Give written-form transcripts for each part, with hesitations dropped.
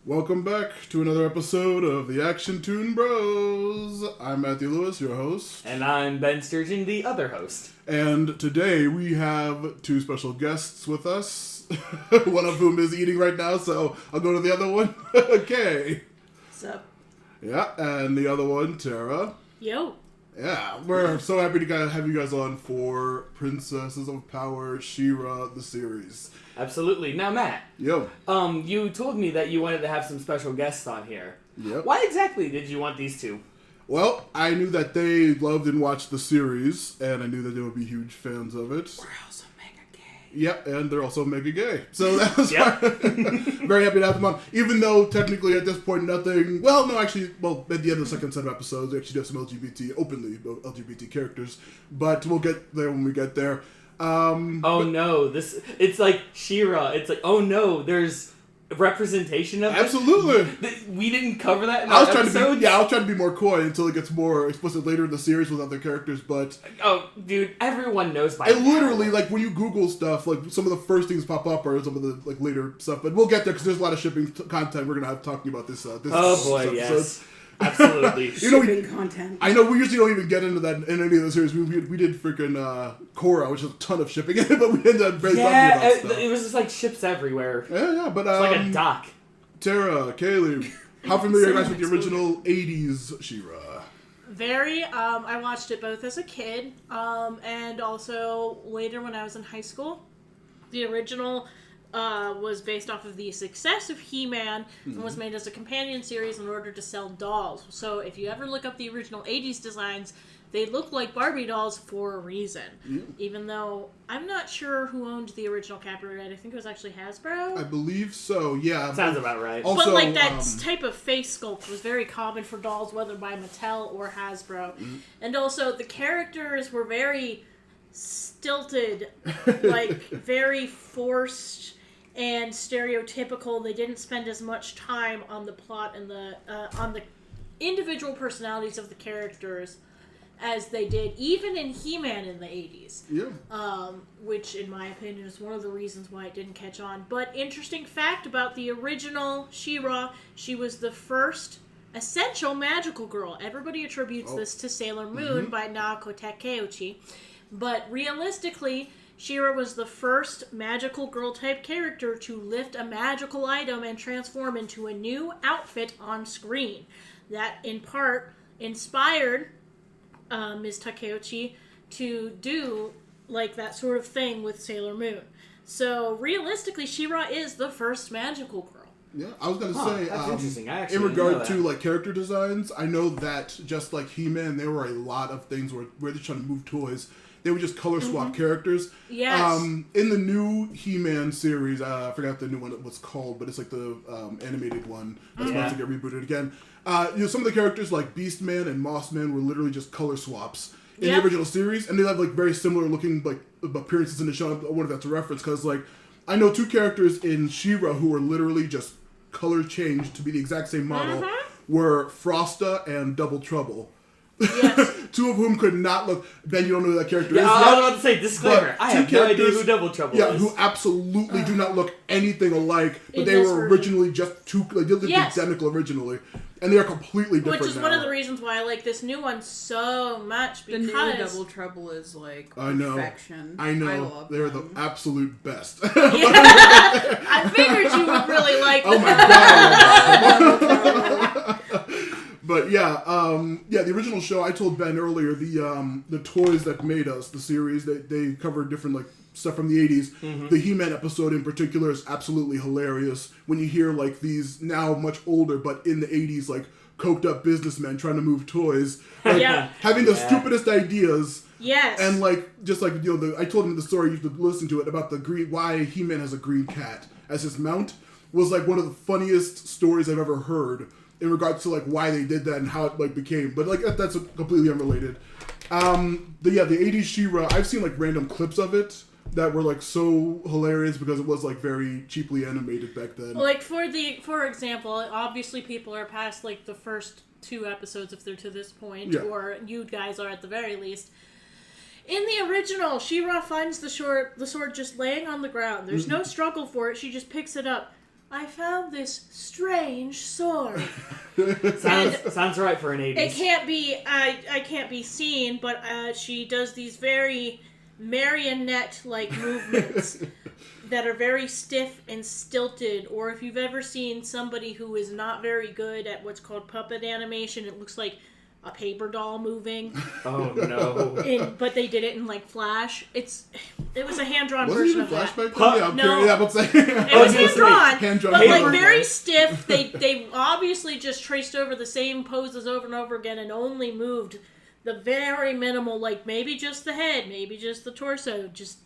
Welcome back to another episode of the Action Toon Bros. I'm Matthew Lewis, your host. And I'm Ben Sturgeon, the other host. And today we have two special guests with us. One of whom is eating right now, so I'll go to the other one. Okay. What's up? Yeah, and the other one, Tara. Yo. Yeah, we're so happy to have you guys on for Princesses of Power She-Ra, the series. Absolutely. Now, Matt. Yo. You told me that you wanted to have some special guests on here. Yep. Why exactly did you want these two? Well, I knew that they loved and watched the series, and I knew that they would be huge fans of it. We're also mega gay. Yep, and they're also mega gay. So that was very happy to have them on. Even though technically at this point nothing... Well, no, actually, at the end of the second set of episodes, we actually have some openly LGBT characters. But we'll get there when we get there. It's like She-Ra. It's like, oh no, there's representation of Absolutely. We didn't cover that in I was our episodes? I was trying to be more coy until it gets more explicit later in the series with other characters, but... Oh, dude, everyone knows by And now. literally, like, when you Google stuff, like, some of the first things pop up are some of the, like, later stuff, but we'll get there because there's a lot of shipping content we're going to have talking about this Oh boy, episode. yes. Absolutely. Shipping content. I know we usually don't even get into that in any of the series. We did freaking Korra, which is a ton of shipping in it, but we ended up very talking about stuff. It was just like ships everywhere. Yeah, but It's like a dock. Tara, Kaylee, how familiar are you guys with the original 80s She-Ra? Very. I watched it both as a kid and also later when I was in high school. The original was based off of the success of He-Man and was made as a companion series in order to sell dolls. So if you ever look up the original 80s designs, they look like Barbie dolls for a reason. Yeah. Even though I'm not sure who owned the original copyright. I think it was actually Hasbro. I believe so, yeah. Sounds about right. Also, but like that type of face sculpt was very common for dolls, whether by Mattel or Hasbro. And also the characters were very stilted, like very forced and stereotypical. They didn't spend as much time on the plot and on the individual personalities of the characters as they did even in He-Man in the 80s. Yeah. Which, in my opinion, is one of the reasons why it didn't catch on. But interesting fact about the original She-Ra, she was the first essential magical girl. Everybody attributes this to Sailor Moon by Naoko Takeuchi. But realistically, She-Ra was the first magical girl-type character to lift a magical item and transform into a new outfit on screen. That, in part, inspired Ms. Takeuchi to do, like, that sort of thing with Sailor Moon. So, realistically, She-Ra is the first magical girl. Yeah, I was going to say, that's interesting. I actually in didn't know regard that. to, like, character designs, I know that just like He-Man, there were a lot of things where they're trying to move toys. They would just color swap characters. Yes. In the new He-Man series, I forgot the new one it was called, but it's like the animated one that's about to get rebooted again. Some of the characters like Beastman and Mossman were literally just color swaps in the original series, and they have like very similar looking like appearances in the show. I wonder if that's a reference because like I know two characters in She-Ra who were literally just color changed to be the exact same model were Frosta and Double Trouble. Yes. Two of whom could not look. Ben, you don't know who that character is. I was about to say, disclaimer. I have no idea who Double Trouble is. Yeah, who absolutely do not look anything alike, but In they this were version. originally just two. Like, they looked identical originally, and they are completely different. Which is now. one of the reasons why I like this new one so much, The because new Double Trouble is like I know. perfection. I know. I love They're them. the absolute best. I figured you would really like Oh them. my god! But yeah, the original show I told Ben earlier, the toys that made us, the series, they covered different like stuff from the 80s. The He-Man episode in particular is absolutely hilarious when you hear like these now much older but in the 80s like coked up businessmen trying to move toys, like, having the stupidest ideas. Yes. And like just like I told him the story, you have to listen to it about why He-Man has a green cat as his mount was like one of the funniest stories I've ever heard in regards to like why they did that and how it like became, but like that's completely unrelated. The 80s She-Ra, I've seen like random clips of it that were like so hilarious because it was like very cheaply animated back then. Like for example, obviously people are past like the first 2 episodes if they're to this point, or you guys are at the very least. In the original, She-Ra finds the sword just laying on the ground. There's no struggle for it. She just picks it up. I found this strange sword. Sounds right for an 80s. It can't be, I can't be seen, but she does these very marionette-like movements that are very stiff and stilted. Or if you've ever seen somebody who is not very good at what's called puppet animation, it looks like a paper doll moving. Oh no! But they did it in like Flash. It was a hand-drawn Was it version even of that. flashback? Yeah, I'm No. curious. Yeah, but say It was hand-drawn, hand-drawn but paper. like very stiff. They obviously just traced over the same poses over and over again and only moved the very minimal, like maybe just the head, maybe just the torso. Just,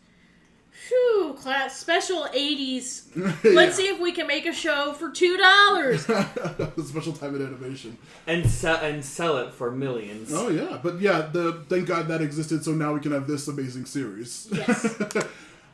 phew, class special 80s. Let's see if we can make a show for $2. Special time in animation. And sell it for millions. Oh yeah, but yeah, thank God that existed, so now we can have this amazing series. Yes.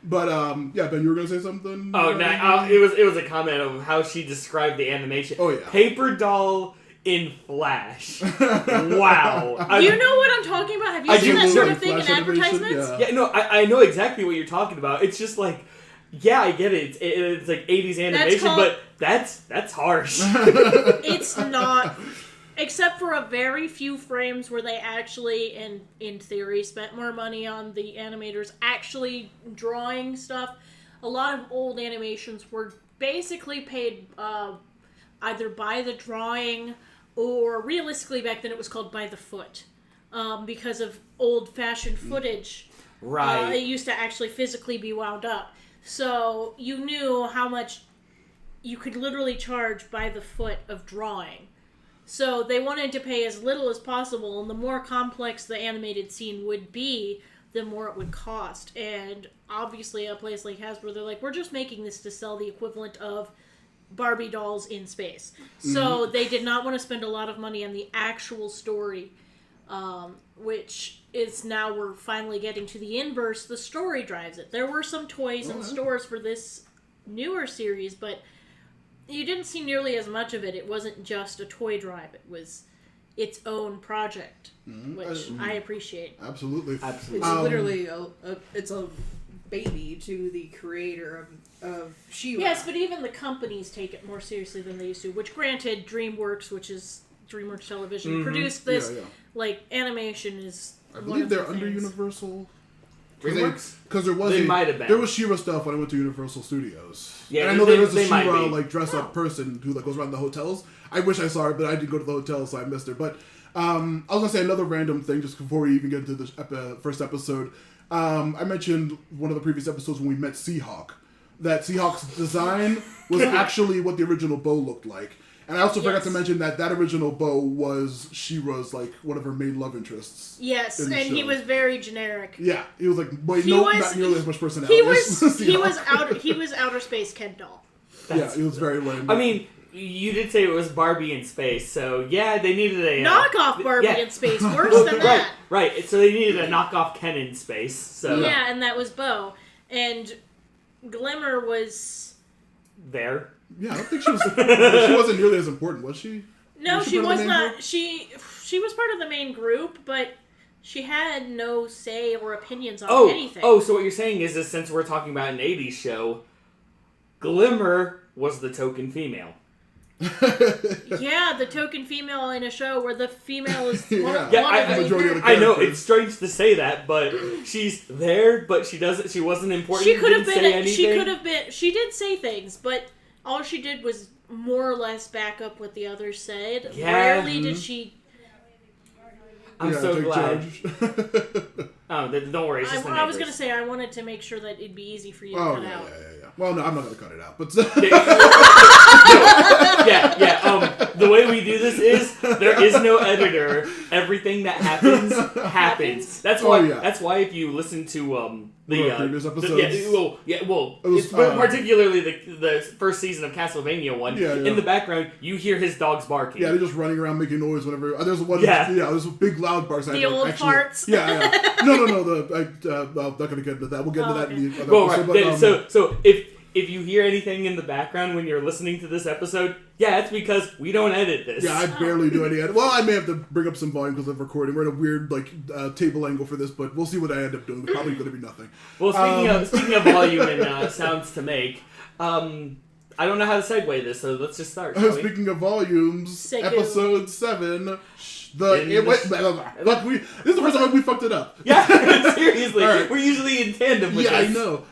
But yeah, Ben, you were gonna say something? Oh no! It was a comment of how she described the animation. Oh yeah, paper doll in Flash. Wow. You know what I'm talking about? Have you seen that sort of thing in Flash animation, advertisements? Yeah, no, I know exactly what you're talking about. It's just like, yeah, I get it. It's like 80s animation, but that's harsh. It's not, except for a very few frames where they actually, in theory, spent more money on the animators actually drawing stuff. A lot of old animations were basically paid either by the drawing or, realistically back then it was called by the foot, because of old-fashioned footage. Right. It used to actually physically be wound up. So you knew how much you could literally charge by the foot of drawing. So they wanted to pay as little as possible, and the more complex the animated scene would be, the more it would cost. And obviously a place like Hasbro, they're like, we're just making this to sell the equivalent of Barbie dolls in space. So they did not want to spend a lot of money on the actual story, which is now we're finally getting to the inverse. The story drives it. There were some toys in stores for this newer series, but you didn't see nearly as much of it. It wasn't just a toy drive. It was its own project, which I appreciate. Absolutely. It's literally it's a baby to the creator of She-Ra. Yes, but even the companies take it more seriously than they used to, which granted, DreamWorks, which is DreamWorks Television, produced this. Yeah. Like, animation is I one believe of they're the under things. Universal. DreamWorks? Because there was They might have been. There was She-Ra stuff when I went to Universal Studios. Yeah, and I know there is a they might She-Ra be. like dress up person who like goes around the hotels. I wish I saw her, but I didn't go to the hotel, so I missed her. But I was gonna say another random thing just before we even get into the first episode. I mentioned one of the previous episodes when we met Seahawk. That Seahawk's design was actually what the original bow looked like. And I also forgot to mention that original bow was She-Ra's, like, one of her main love interests. Yes, in and the he show. was very generic. Yeah, he was like, wait, He no, was- not nearly as much personality. He as was Seahawk. he was outer space Ken doll. Yeah, he was very lame. I mean, you did say it was Barbie in space, so yeah, they needed a Knockoff Barbie yeah. in space, worse than that. Right. So they needed a knockoff Ken in space. So Yeah, and that was Bo. And Glimmer was... there. yeah, I don't think she was. She wasn't nearly as important, was she? No, Was she she part of was the main not. group? She was part of the main group, but she had no say or opinions on anything. Oh, so what you're saying is since we're talking about an 80s show, Glimmer was the token female. Yeah, the token female in a show where the female is one of Yeah, the majority of lead the I know characters. it's strange to say that, but she's there, but she doesn't. She wasn't important. She could have didn't say been. anything. She could have been. She did say things, but all she did was more or less back up what the others said. Yeah. Rarely did she. I'm Yeah, so take glad. charge. Oh, don't worry. It's just the I was neighbors. gonna say I wanted to make sure that it'd be easy for you to Oh, cut yeah. out. Well, no, I'm not going to cut it out. But Yeah. The way we do this is there is no editor. Everything that happens. That's why. Oh, yeah. That's why if you listen to the previous episodes. It was, It's, particularly the first season of Castlevania one. Yeah, yeah. In the background, you hear his dogs barking. yeah, they're just running around making noise whenever. There's one. Yeah. There's a big loud barks. The old farts. Yeah. No. I'm not going to get into that. We'll get into that in the other Well, episode. right. But, So if you hear anything in the background when you're listening to this episode, yeah, it's because we don't edit this. yeah, I barely do any edit. Well, I may have to bring up some volume because I'm recording. We're in a weird table angle for this, but we'll see what I end up doing. It's probably going to be nothing. Well, speaking of volume and sounds to make, I don't know how to segue this, so let's just start. Shall we? Speaking of volumes, Segu. episode 7. Look, this is the first time we fucked it up. Yeah, seriously. All right. We're usually in tandem with Yeah, this. I know.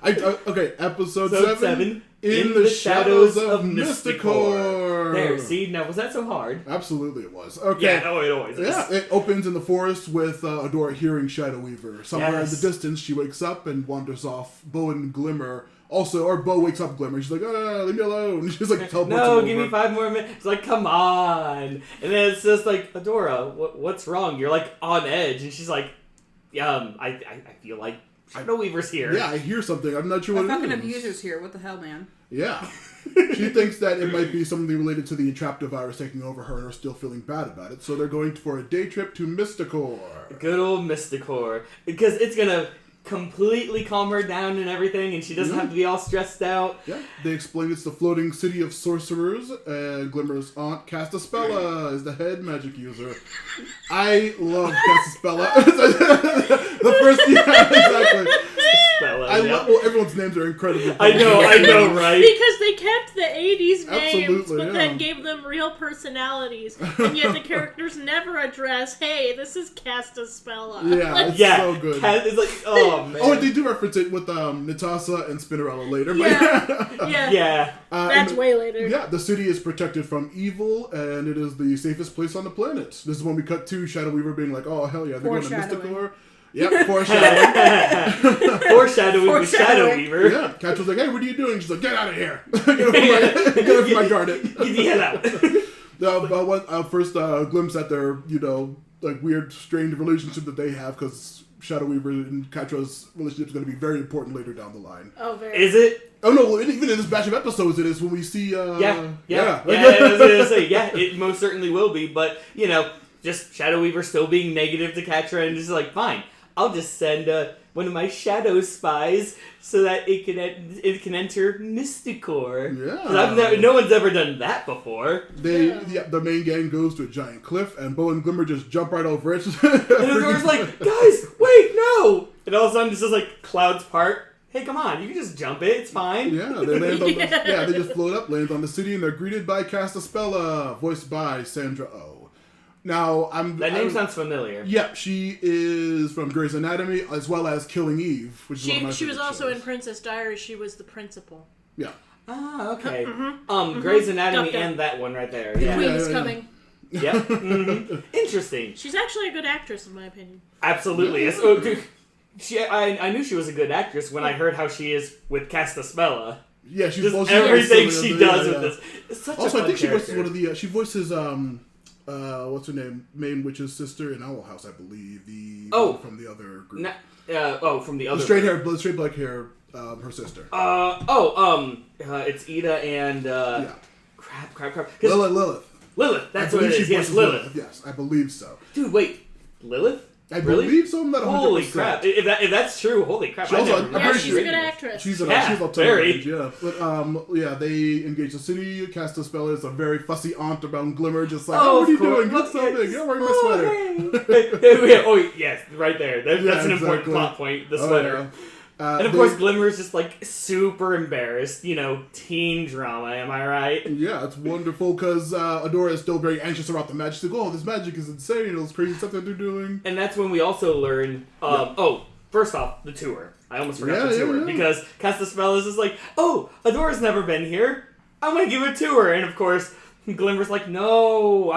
Okay, episode Episode 7. 7. In the shadows of Mysticore. There, see? Now, was that so hard? Absolutely it was. Okay. Yeah, no, it always is. Yeah, it opens in the forest with Adora hearing Shadow Weaver. Somewhere in the Yes. distance, she wakes up and wanders off. Bo and Glimmer also, or Bo wakes up Glimmer. She's like, leave me alone. She's like, teleports No, him give over. me 5 more minutes. It's like, come on. And then it's just like, Adora, what's wrong? You're like on edge. And she's like, I feel like Shadow Weaver's here. Yeah, I hear something. I'm not sure what A it is. fucking abuser's here. What the hell, man? Yeah. She thinks that it might be something related to the Entrapta virus taking over her and are still feeling bad about it. So they're going for a day trip to Mysticore. Good old Mysticore. Because it's going to completely calm her down and everything, and she doesn't have to be all stressed out. Yeah, they explain it's the floating city of sorcerers, and Glimmer's aunt, Castaspella, is the head magic user. I love Castaspella. The first, yeah, exactly. Well, everyone's names are incredible. I know, right? Because they kept the 80s names, Absolutely, but then gave them real personalities. And yet the characters never address, hey, this is Castaspella. Yeah, it's so good. It's like, oh, man. Oh, and they do reference it with Natasa and Spinnerella later. But Yeah. That's way later. Yeah, the city is protected from evil, and it is the safest place on the planet. This is when we cut to Shadow Weaver being like, oh, hell yeah, they're going to Mysticore. Yep, foreshadowing. Foreshadowing with Shadow Weaver. Yeah, Catch was like, hey, what are you doing? She's like, get out of here. Get away from my garden. Get the hell out. First glimpse at their, like weird, strained relationship that they have, because Shadow Weaver and Katra's relationship is going to be very important later down the line. Oh, very. Is it? Oh no! Even in this batch of episodes, it is when we see. I was gonna say, it most certainly will be. But just Shadow Weaver still being negative to Catra, and just like, fine, I'll just send one of my shadow spies so that it can enter Mysticore. Yeah, no one's ever done that before. The main gang goes to a giant cliff, and Bo and Glimmer just jump right over it. And Adora's like, guys, wait, no! And all of a sudden, it's just like clouds part. Hey, come on, you can just jump it, it's fine. Yeah, they land on they just float up, land on the city, and they're greeted by Castaspella, voiced by Sandra Oh. Now, That name sounds familiar. Yeah, she is from Grey's Anatomy, as well as Killing Eve, which is one of my She was favorite also shows. in Princess Diaries. She was the principal. Yeah. Ah, okay. Grey's Anatomy and that one right there. The Yeah. Queen is coming. Yep. Interesting. She's actually a good actress, in my opinion. Absolutely. Yes. Oh, dude. I knew she was a good actress when I heard how she is with Castaspella. Yeah, she's Just everything she does with this. It's such also, a fun I think she voices character. one of the. She voices what's her name? Main Witch's sister in Owl House, I believe. From the other group. From the other. The straight black hair, her sister. It's Ida and crap. Lilith. That's what it is. Yes, Lilith. Yes, I believe so. Dude, wait, Lilith? I Really? believe so. I'm not 100%. Holy crap! If that's true, holy crap! She also- Yeah, she's a good actress. She's a very. yeah. But they engage the city. Castaspella is a very fussy aunt around Glimmer, just like, what are you doing? Get something. You're wearing my sweater. Yes, right there. That's an important exactly. plot point. The sweater. Yeah. And of course, Glimmer's just like super embarrassed. Teen drama. Am I right? Yeah, it's wonderful because Adora is still very anxious about the magic. She's like, this magic is insane. Those crazy stuff that they're doing. And that's when we also learn. First off, the tour. I almost forgot the tour because Castaspella is just like, Adora's never been here. I'm gonna give a tour, and of course. Glimmer's like, no,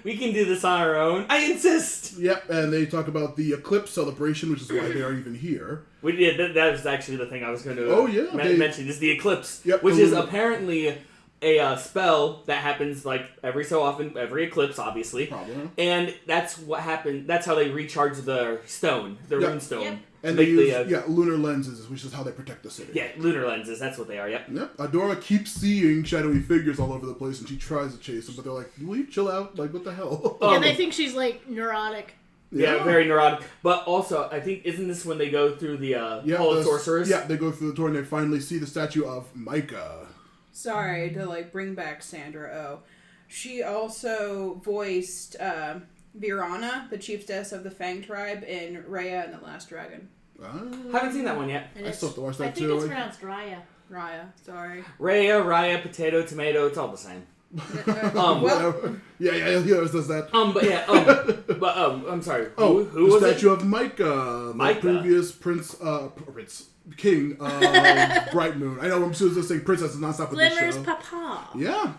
we can do this on our own. I insist. Yep, and they talk about the eclipse celebration, which is why they are even here. We did. That was actually the thing I was going to mention, is the eclipse, which is apparently a spell that happens like every so often, every eclipse, obviously. Probably. And that's what happened. That's how they recharge the stone, the rune stone. Yep. And they use lunar lenses, which is how they protect the city. Yeah, lunar lenses. That's what they are. Yep. Yep. Adora keeps seeing shadowy figures all over the place, and she tries to chase them, but they're like, "Will you chill out? Like, what the hell?" Yeah, they think she's like neurotic. Yeah, very neurotic. But also, I think, isn't this when they go through the Hall of Sorcerers? Yeah, they go through the tour and they finally see the statue of Micah. Sorry to bring back Sandra Oh. She also voiced Virana, the chiefess of the Fang tribe, in Raya and the Last Dragon. Haven't seen that one yet. I still have to watch that I think too. it's pronounced Raya. Raya. Sorry. Raya, potato, tomato, it's all the same. Well, Yeah, he always does that. I'm sorry. Who the was statue it? of Micah, Micah. the previous king of Bright Moon. I know I'm just saying princess is not stopping this Glimmer's show. papa. Yeah.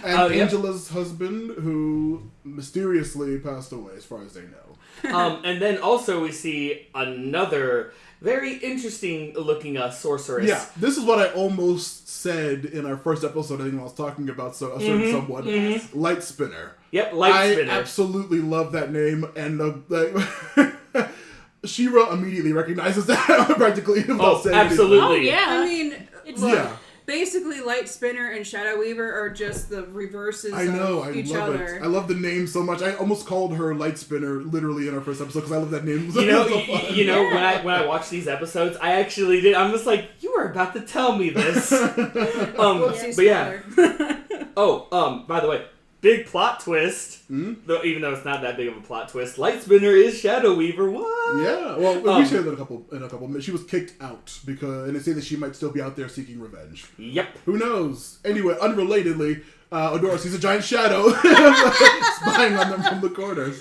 And yep. Angela's husband, who mysteriously passed away, as far as they know. And then also we see another very interesting looking sorceress. Yeah, this is what I almost said in our first episode. I think I was talking about a certain someone. Mm-hmm. Light Spinner. Yep, Light Spinner. I absolutely love that name, and She-Ra immediately recognizes that practically. Absolutely. Oh, yeah. I mean, It's basically Light Spinner and Shadow Weaver are just the reverses I know, of I each love other. it. I love the name so much. I almost called her Light Spinner literally in our first episode because I love that name. When I watch these episodes, I actually did. I'm just like, you were about to tell me this. Whoopsie, But yeah. spoiler. By the way, big plot twist. Though even though it's not that big of a plot twist, Light Spinner is Shadow Weaver. What? Yeah, well, we shared that in a couple minutes. She was kicked out and they say that she might still be out there seeking revenge. Yep. Who knows? Anyway, unrelatedly, Adora sees a giant shadow spying on them from the corners.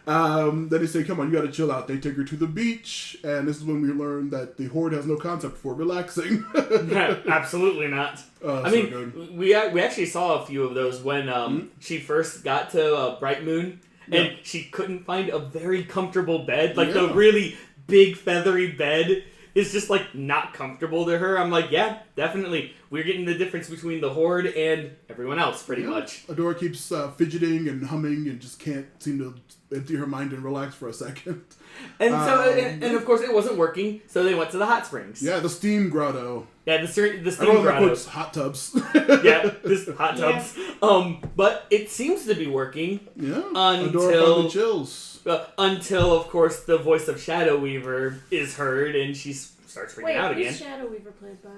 Then they say, come on, you gotta chill out. They take her to the beach, and this is when we learn that the Horde has no concept for relaxing. Absolutely not. I so mean, good. we actually saw a few of those when she first got to Bright Moon, and she couldn't find a very comfortable bed. Like, the really big, feathery bed is just, like, not comfortable to her. I'm like, yeah, definitely. We're getting the difference between the Horde and everyone else, pretty much. Adora keeps fidgeting and humming and just can't seem to empty her mind and relax for a second. And and of course it wasn't working, so they went to the hot springs. Yeah, the steam grotto. Yeah, the steam Everyone grotto. quotes hot tubs. Yeah, this hot tubs. But it seems to be working. Yeah. Adora finally chills. Until, of course, the voice of Shadow Weaver is heard, and she starts freaking out again. Who's Shadow Weaver played by?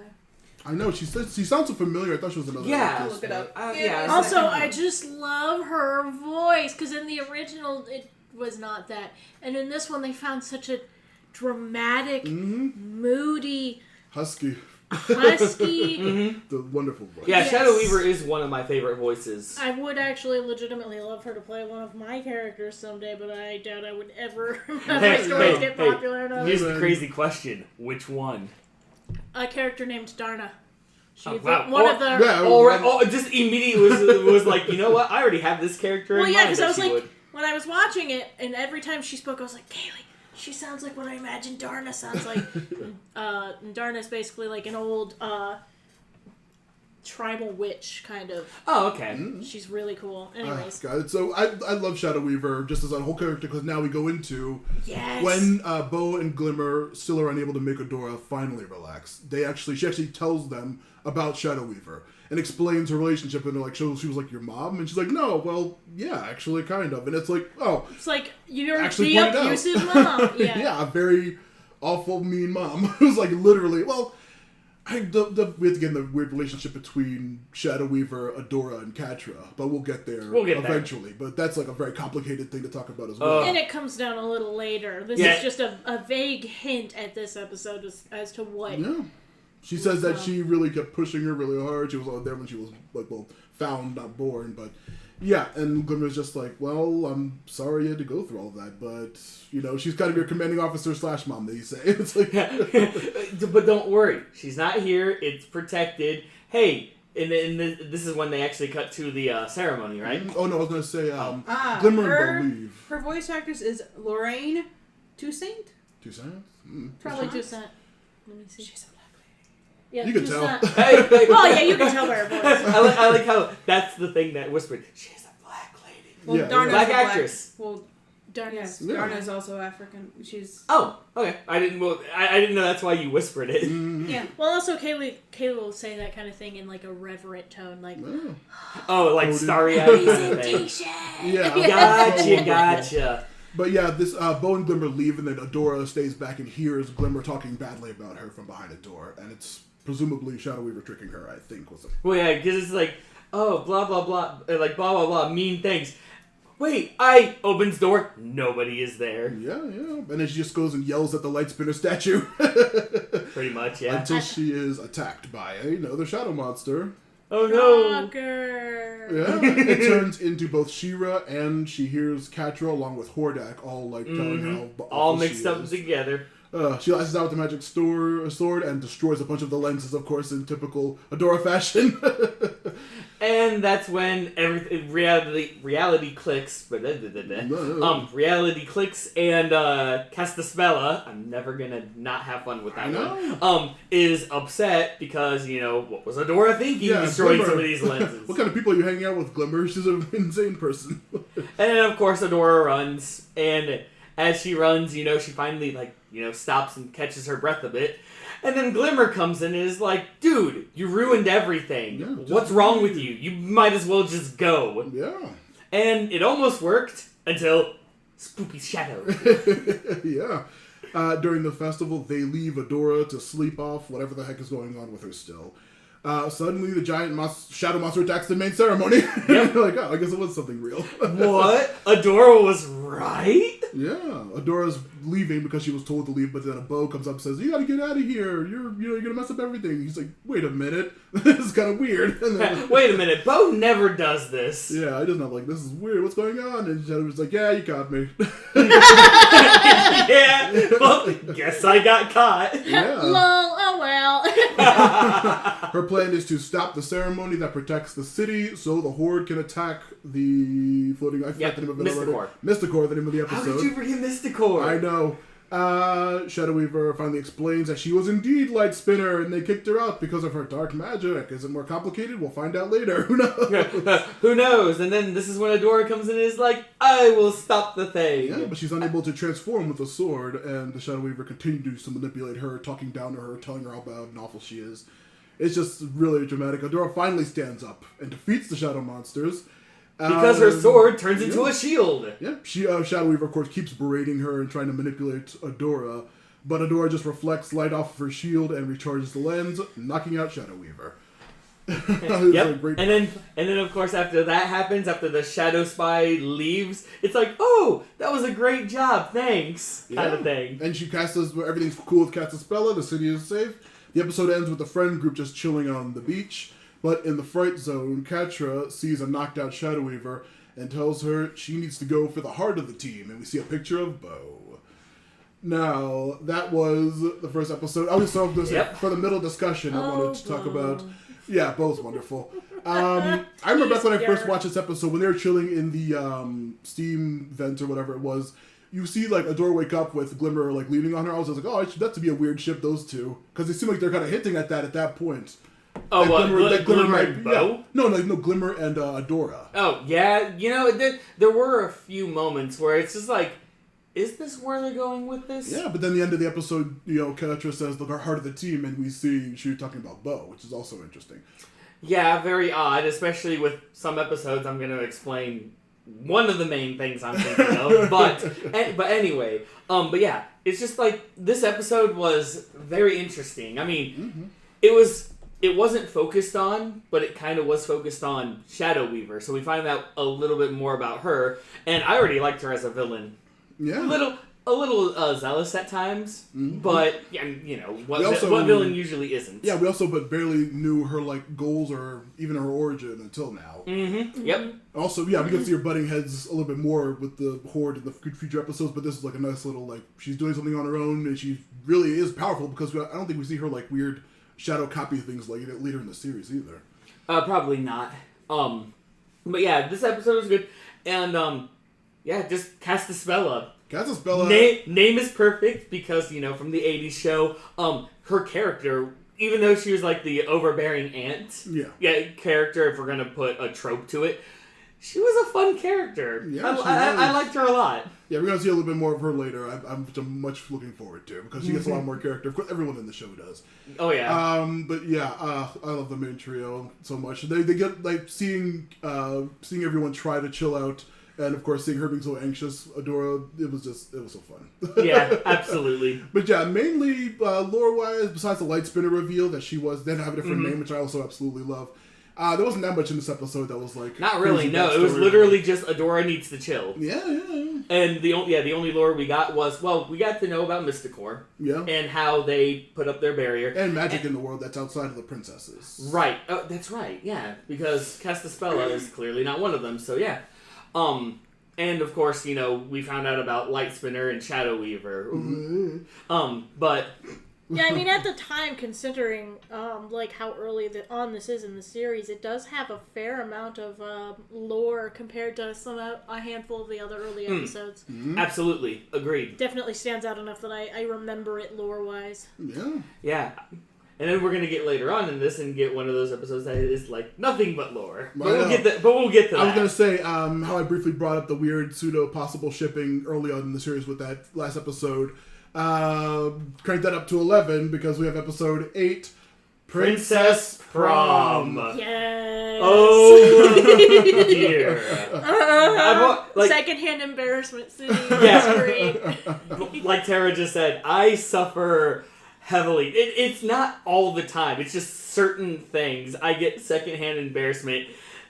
I know, she sounds so familiar. I thought she was another actress. Look it up. Also, I just love her voice, because in the original, it was not that. And in this one, they found such a dramatic, moody, husky. The wonderful voice. Yeah, yes. Shadow Weaver is one of my favorite voices. I would actually legitimately love her to play one of my characters someday, but I doubt I would ever have my stories get popular enough. Here's the crazy question. Which one? A character named Darna. She's wow. one of the... just immediately was like, you know what? I already have this character in mind. Well, yeah, because I was like, when I was watching it, and every time she spoke, I was like, Kaylee, she sounds like what I imagine Darna sounds like. And Darna's basically like an old tribal witch, kind of. Oh, okay. She's really cool. Anyways. God, so I love Shadow Weaver just as a whole character, because now we go into when Bo and Glimmer still are unable to make Adora finally relax. She actually tells them about Shadow Weaver and explains her relationship, and they're like, she was like your mom, and she's like, no, well, yeah, actually, kind of, and it's like, it's like you're actually the abusive mom. Yeah, a very awful, mean mom who's like literally, well. We have to get in the weird relationship between Shadow Weaver, Adora, and Catra, but we'll get there eventually. But that's like a very complicated thing to talk about as well. And it comes down a little later. This is just a vague hint at this episode as to what. Yeah. She says that she really kept pushing her really hard. She was there when she was found, not born, but yeah. And Glimmer's just like, well, I'm sorry you had to go through all of that, but she's kind of your commanding officer / mom. They say it's like, but don't worry, she's not here. It's protected. Hey, and this is when they actually cut to the ceremony, right? Oh no, I was gonna say Glimmer and Bo leave. Her voice actress is Lorraine Toussaint. Toussaint? Probably Toussaint. Let me see. She's a black lady. Yeah, you can tell. Well, yeah, you can tell by her voice. I like how that's the thing that whispered. She's a black lady. Well, Darna's black actress. Well, Darna's. Yeah. Darna's also African. She's. Oh, okay. I didn't know that's why you whispered it. Yeah. Well, also Kaylee will say that kind of thing in like a reverent tone, like. Oh, like starry-eyed presentation. Yeah. Gotcha. But yeah, this Bo and Glimmer leave, and then Adora stays back and hears Glimmer talking badly about her from behind a door, and it's presumably Shadow Weaver tricking her, I think, was it? Well, yeah, because it's like, oh, blah, blah, blah, like, blah, blah, blah, mean things. Wait, opens door, nobody is there. Yeah, and then she just goes and yells at the Light Spinner statue. Pretty much, yeah. Until she is attacked by another shadow monster. Oh no! Shocker. Yeah, it turns into both She-Ra and she hears Catra along with Hordak all like telling her how all awful mixed she up is. together. She lashes out with the magic sword and destroys a bunch of the lenses, of course, in typical Adora fashion. And that's when reality clicks. Reality clicks, and Castaspella, I'm never gonna not have fun with that one. Is upset because what was Adora thinking? Destroying Glimmer. some of these lenses. What kind of people are you hanging out with, Glimmer? She's an insane person. And then of course Adora runs, and as she runs, she finally stops and catches her breath a bit. And then Glimmer comes in and is like, dude, you ruined everything. Yeah, what's wrong with you? You might as well just go. Yeah. And it almost worked until Spooky Shadow. Yeah. During the festival, they leave Adora to sleep off whatever the heck is going on with her still. Suddenly, the giant shadow monster attacks the main ceremony. Yep. Like, oh, I guess it was something real. What? Adora was right? Yeah. Adora's leaving because she was told to leave, but then a bow comes up and says, you gotta get out of here. You're gonna mess up everything. He's like, wait a minute. This is kind of weird. And then, Wait a minute. Bo never does this. yeah, I just not like, this is weird. What's going on? And Shadow was like, yeah, you caught me. Yeah. Well, guess I got caught. Yeah. Lol, oh well. Her plan is to stop the ceremony that protects the city so the Horde can attack the floating... I forgot the name of it already. Mysticore. Mysticore, the name of the How episode. did you forget Mysticore? I know. Shadow Weaver finally explains that she was indeed Light Spinner and they kicked her out because of her dark magic. Is it more complicated? We'll find out later. Who knows? Who knows? And then this is when Adora comes in and is like, I will stop the thing. Yeah, but she's unable to transform with the sword, and the Shadow Weaver continues to manipulate her, talking down to her, telling her how bad and awful she is. It's just really dramatic. Adora finally stands up and defeats the Shadow Monsters. Because her sword turns into a shield. Yeah, Shadow Weaver, of course, keeps berating her and trying to manipulate Adora, but Adora just reflects light off of her shield and recharges the lens, knocking out Shadow Weaver. Yep. And then of course after that happens, after the Shadow Spy leaves, it's like, oh, that was a great job, thanks, kind of thing. And she casts us, everything's cool with Castaspella, the city is safe. The episode ends with the friend group just chilling on the beach, but in the fright zone, Catra sees a knocked out Shadow Weaver and tells her she needs to go for the heart of the team, and we see a picture of Bo. Now, that was the first episode. I was so for the middle discussion, I wanted to talk about... Yeah, Bo's wonderful. I remember back when I first watched this episode, when they were chilling in the steam vent or whatever it was, you see like Adora wake up with Glimmer like leaning on her. I was like, oh, that to be a weird ship, those two, because it seemed like they're kind of hinting at that point. Oh, that Glimmer and Bo? Yeah. No, Glimmer and Adora. Oh, yeah. There were a few moments where it's just like, is this where they're going with this? Yeah, but then the end of the episode, Catra says, look, our heart of the team, and we see she talking about Bo, which is also interesting. Yeah, very odd, especially with some episodes I'm going to explain one of the main things I'm thinking of. But anyway, but yeah, it's just like, this episode was very interesting. I mean, it wasn't focused on, but it kind of was focused on Shadow Weaver, so we find out a little bit more about her, and I already liked her as a villain. Yeah. A little zealous at times, but what villain usually isn't. Yeah, we also but barely knew her like goals or even her origin until now. Mm-hmm. Yep. Also, yeah, we can see her butting heads a little bit more with the Horde in the future episodes, but this is like a nice little like she's doing something on her own, and she really is powerful because I don't think we see her like weird shadow copy things like later in the series either. Probably not. But yeah, this episode was good, and just Castaspella. Castaspella. Name is perfect because, from the 80s show, her character, even though she was like the overbearing aunt character, if we're going to put a trope to it, she was a fun character. Yeah, I liked her a lot. Yeah, we're going to see a little bit more of her later, which I'm much looking forward to, because she gets a lot more character. Of course, everyone in the show does. Oh, yeah. But yeah, I love the main trio so much. They get, like, seeing everyone try to chill out, and of course, seeing her being so anxious, Adora, it was so fun. Yeah, absolutely. But yeah, mainly lore-wise, besides the Light Spinner reveal that she did have a different name, which I also absolutely love. There wasn't that much in this episode that was like... Not really, crazy no. It was backstory. literally just Adora needs to chill. Yeah. And the only lore we got was, we got to know about Mysticore. Yeah. And how they put up their barrier. And magic in the world that's outside of the princesses. Right. Oh, that's right, yeah. Because Castaspella is clearly not one of them, so yeah. And of course, we found out about Light Spinner and Shadow Weaver. But... Yeah, I mean, at the time, considering how early on this is in the series, it does have a fair amount of lore compared to a handful of the other early episodes. Mm-hmm. Absolutely, agreed. Definitely stands out enough that I remember it lore-wise. Yeah. And then we're gonna get later on in this and get one of those episodes that is like nothing but lore. But we'll get to that. I was gonna say how I briefly brought up the weird pseudo possible shipping early on in the series with that last episode. Crank that up to 11 because we have episode 8, Princess Prom. Yes. Oh dear. Secondhand embarrassment city. Yeah. Great. Like Tara just said, I suffer heavily. It's not all the time. It's just certain things. I get secondhand embarrassment.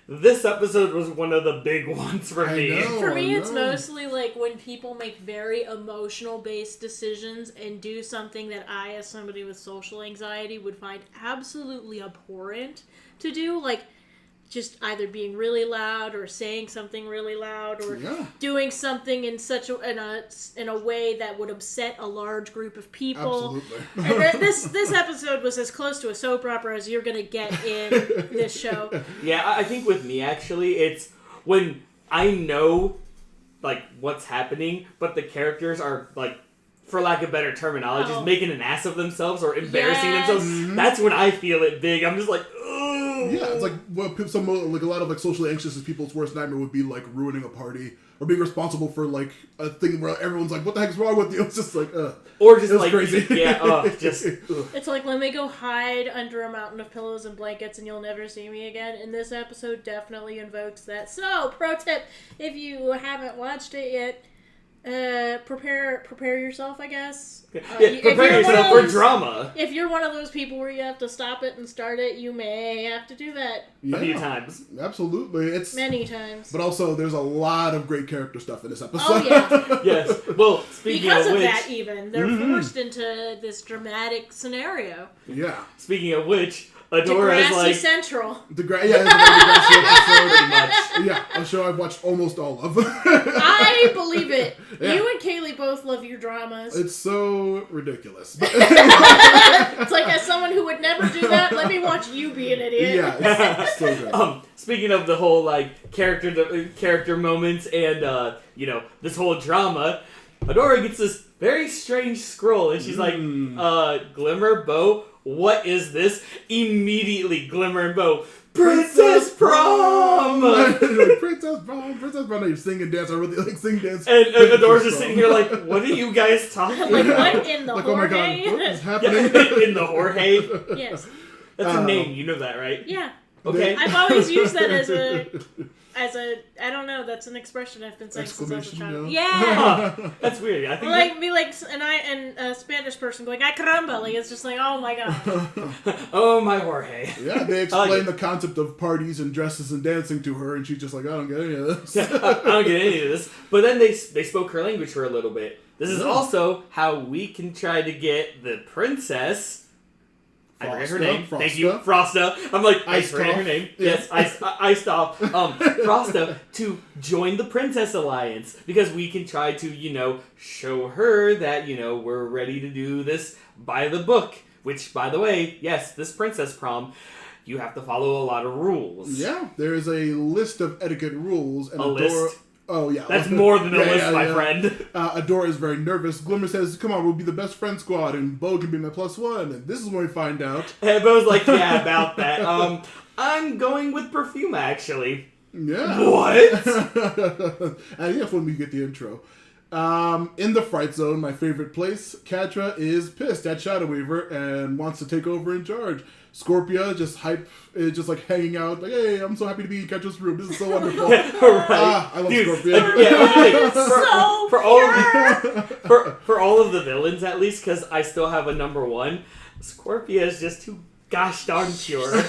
This episode was one of the big ones for me. For me, it's mostly like when people make very emotional-based decisions and do something that I, as somebody with social anxiety, would find absolutely abhorrent to do. Like, just either being really loud or saying something really loud or doing something in in a way that would upset a large group of people. Absolutely. And this episode was as close to a soap opera as you're going to get in this show. Yeah, I think with me, actually, it's when I know, like, what's happening, but the characters are, like, for lack of better terminology, just making an ass of themselves or embarrassing themselves. Mm-hmm. That's when I feel it big. I'm just like, oh. Yeah, it's like a lot of like socially anxious people's worst nightmare would be like ruining a party or being responsible for like a thing where everyone's like, "What the heck's wrong with you?" It's just like, or just like crazy. Yeah, just. It's like, let me go hide under a mountain of pillows and blankets, and you'll never see me again. And this episode definitely invokes that. So, pro tip: if you haven't watched it yet. Prepare yourself, I guess. Prepare yourself for drama. If you're one of those people where you have to stop it and start it, you may have to do that. A few times. Absolutely. It's many times. But also, there's a lot of great character stuff in this episode. Oh, yeah. Yes. Well, speaking because of which... that, even. They're forced into this dramatic scenario. Yeah. Speaking of which... Adora is like Central. It's a Degrassi episode, pretty much. Yeah, a show I've watched almost all of. I believe it. Yeah. You and Kaylee both love your dramas. It's so ridiculous. It's like, as someone who would never do that, let me watch you be an idiot. Yeah, it's so good. Speaking of the whole like character moments and this whole drama, Adora gets this very strange scroll and she's like, Glimmer, Bo. What is this? Immediately, Glimmer and Bo, Princess Prom! Princess Prom, you sing and dance. I really like sing dance. And Adora's just sitting here like, what are you guys talking about? What in the Jorge? Oh my god, what is happening? In the Jorge? Yes. That's a name, you know that, right? Yeah. Okay. I've always used that as a I don't know, that's an expression I've been saying since I was a child. Yeah. Huh, that's weird. I think a Spanish person going, "Ay caramba," like it's just like, oh my god. Oh my Jorge. Yeah, they explain the concept of parties and dresses and dancing to her, and she's just like, I don't get any of this. I don't get any of this. But then they spoke her language for a little bit. This is also how we can try to get the princess. I forget her name. Frosta. Thank you, Frosta. I'm like, I forget her name. Yeah. Yes, Iced Off. Frosta to join the Princess Alliance because we can try to, show her that, we're ready to do this by the book. Which, by the way, yes, this Princess Prom, you have to follow a lot of rules. Yeah, there is a list of etiquette rules. And list? Oh, yeah. That's more than a list, my friend. Adora is very nervous. Glimmer says, come on, we'll be the best friend squad, and Bo can be my +1. And this is when we find out. And Bo's like, yeah, about that. I'm going with Perfuma, actually. Yeah. What? And that's when we get the intro. In the Fright Zone, my favorite place, Catra is pissed at Shadow Weaver and wants to take over in charge. Scorpia just just like hanging out, like, hey, I'm so happy to be in Catra's room. This is so wonderful. Right. I love Scorpia. For all of the villains, at least, because I still have a number 1, Scorpia is just too gosh darn pure.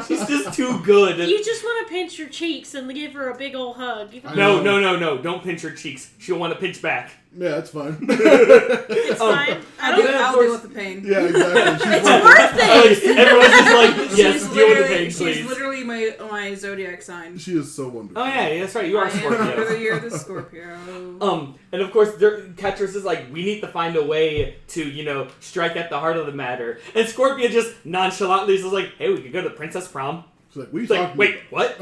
She's just too good. You just want to pinch her cheeks and give her a big old hug. No. Don't pinch her cheeks. She'll want to pinch back. Yeah, that's fine. It's fine. I'll deal with the pain. Yeah, exactly. It's worth it! Everyone's just like, yes, She's deal with the pain, she's please. literally my zodiac sign. She is so wonderful. Oh yeah, that's right. You are Scorpio. You're the Scorpio. And of course, Tetris is like, we need to find a way to, strike at the heart of the matter. And Scorpio just nonchalantly is like, hey, we could go to the princess prom. She's like, what are you It's like, talking wait, what?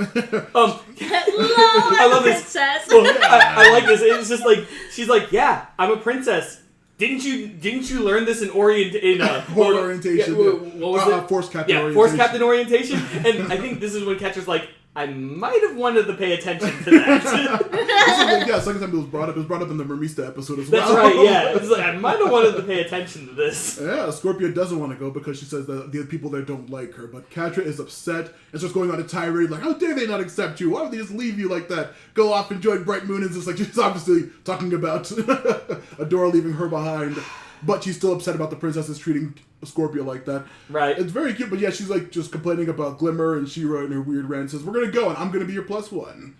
I love this. Princess. Well, I like this. It's just like, she's like, yeah, I'm a princess. Didn't you learn this in orientation? orientation. What was it? Force captain orientation. Force captain orientation. And I think this is when Catcher's like, I might have wanted to pay attention to that. Yeah, second time it was brought up. It was brought up in the Mermista episode as well. That's right, yeah. It's like, I might have wanted to pay attention to this. Yeah, Scorpio doesn't want to go because she says that the people there don't like her. But Catra is upset and starts going on a tirade like, how dare they not accept you? Why would they just leave you like that? Go off and join Bright Moon. And it's like she's obviously talking about Adora leaving her behind. But she's still upset about the princesses treating Scorpio like that. Right. It's very cute, but yeah, she's like just complaining about Glimmer and She-Ra and her weird rant. Says, we're going to go and I'm going to be your +1.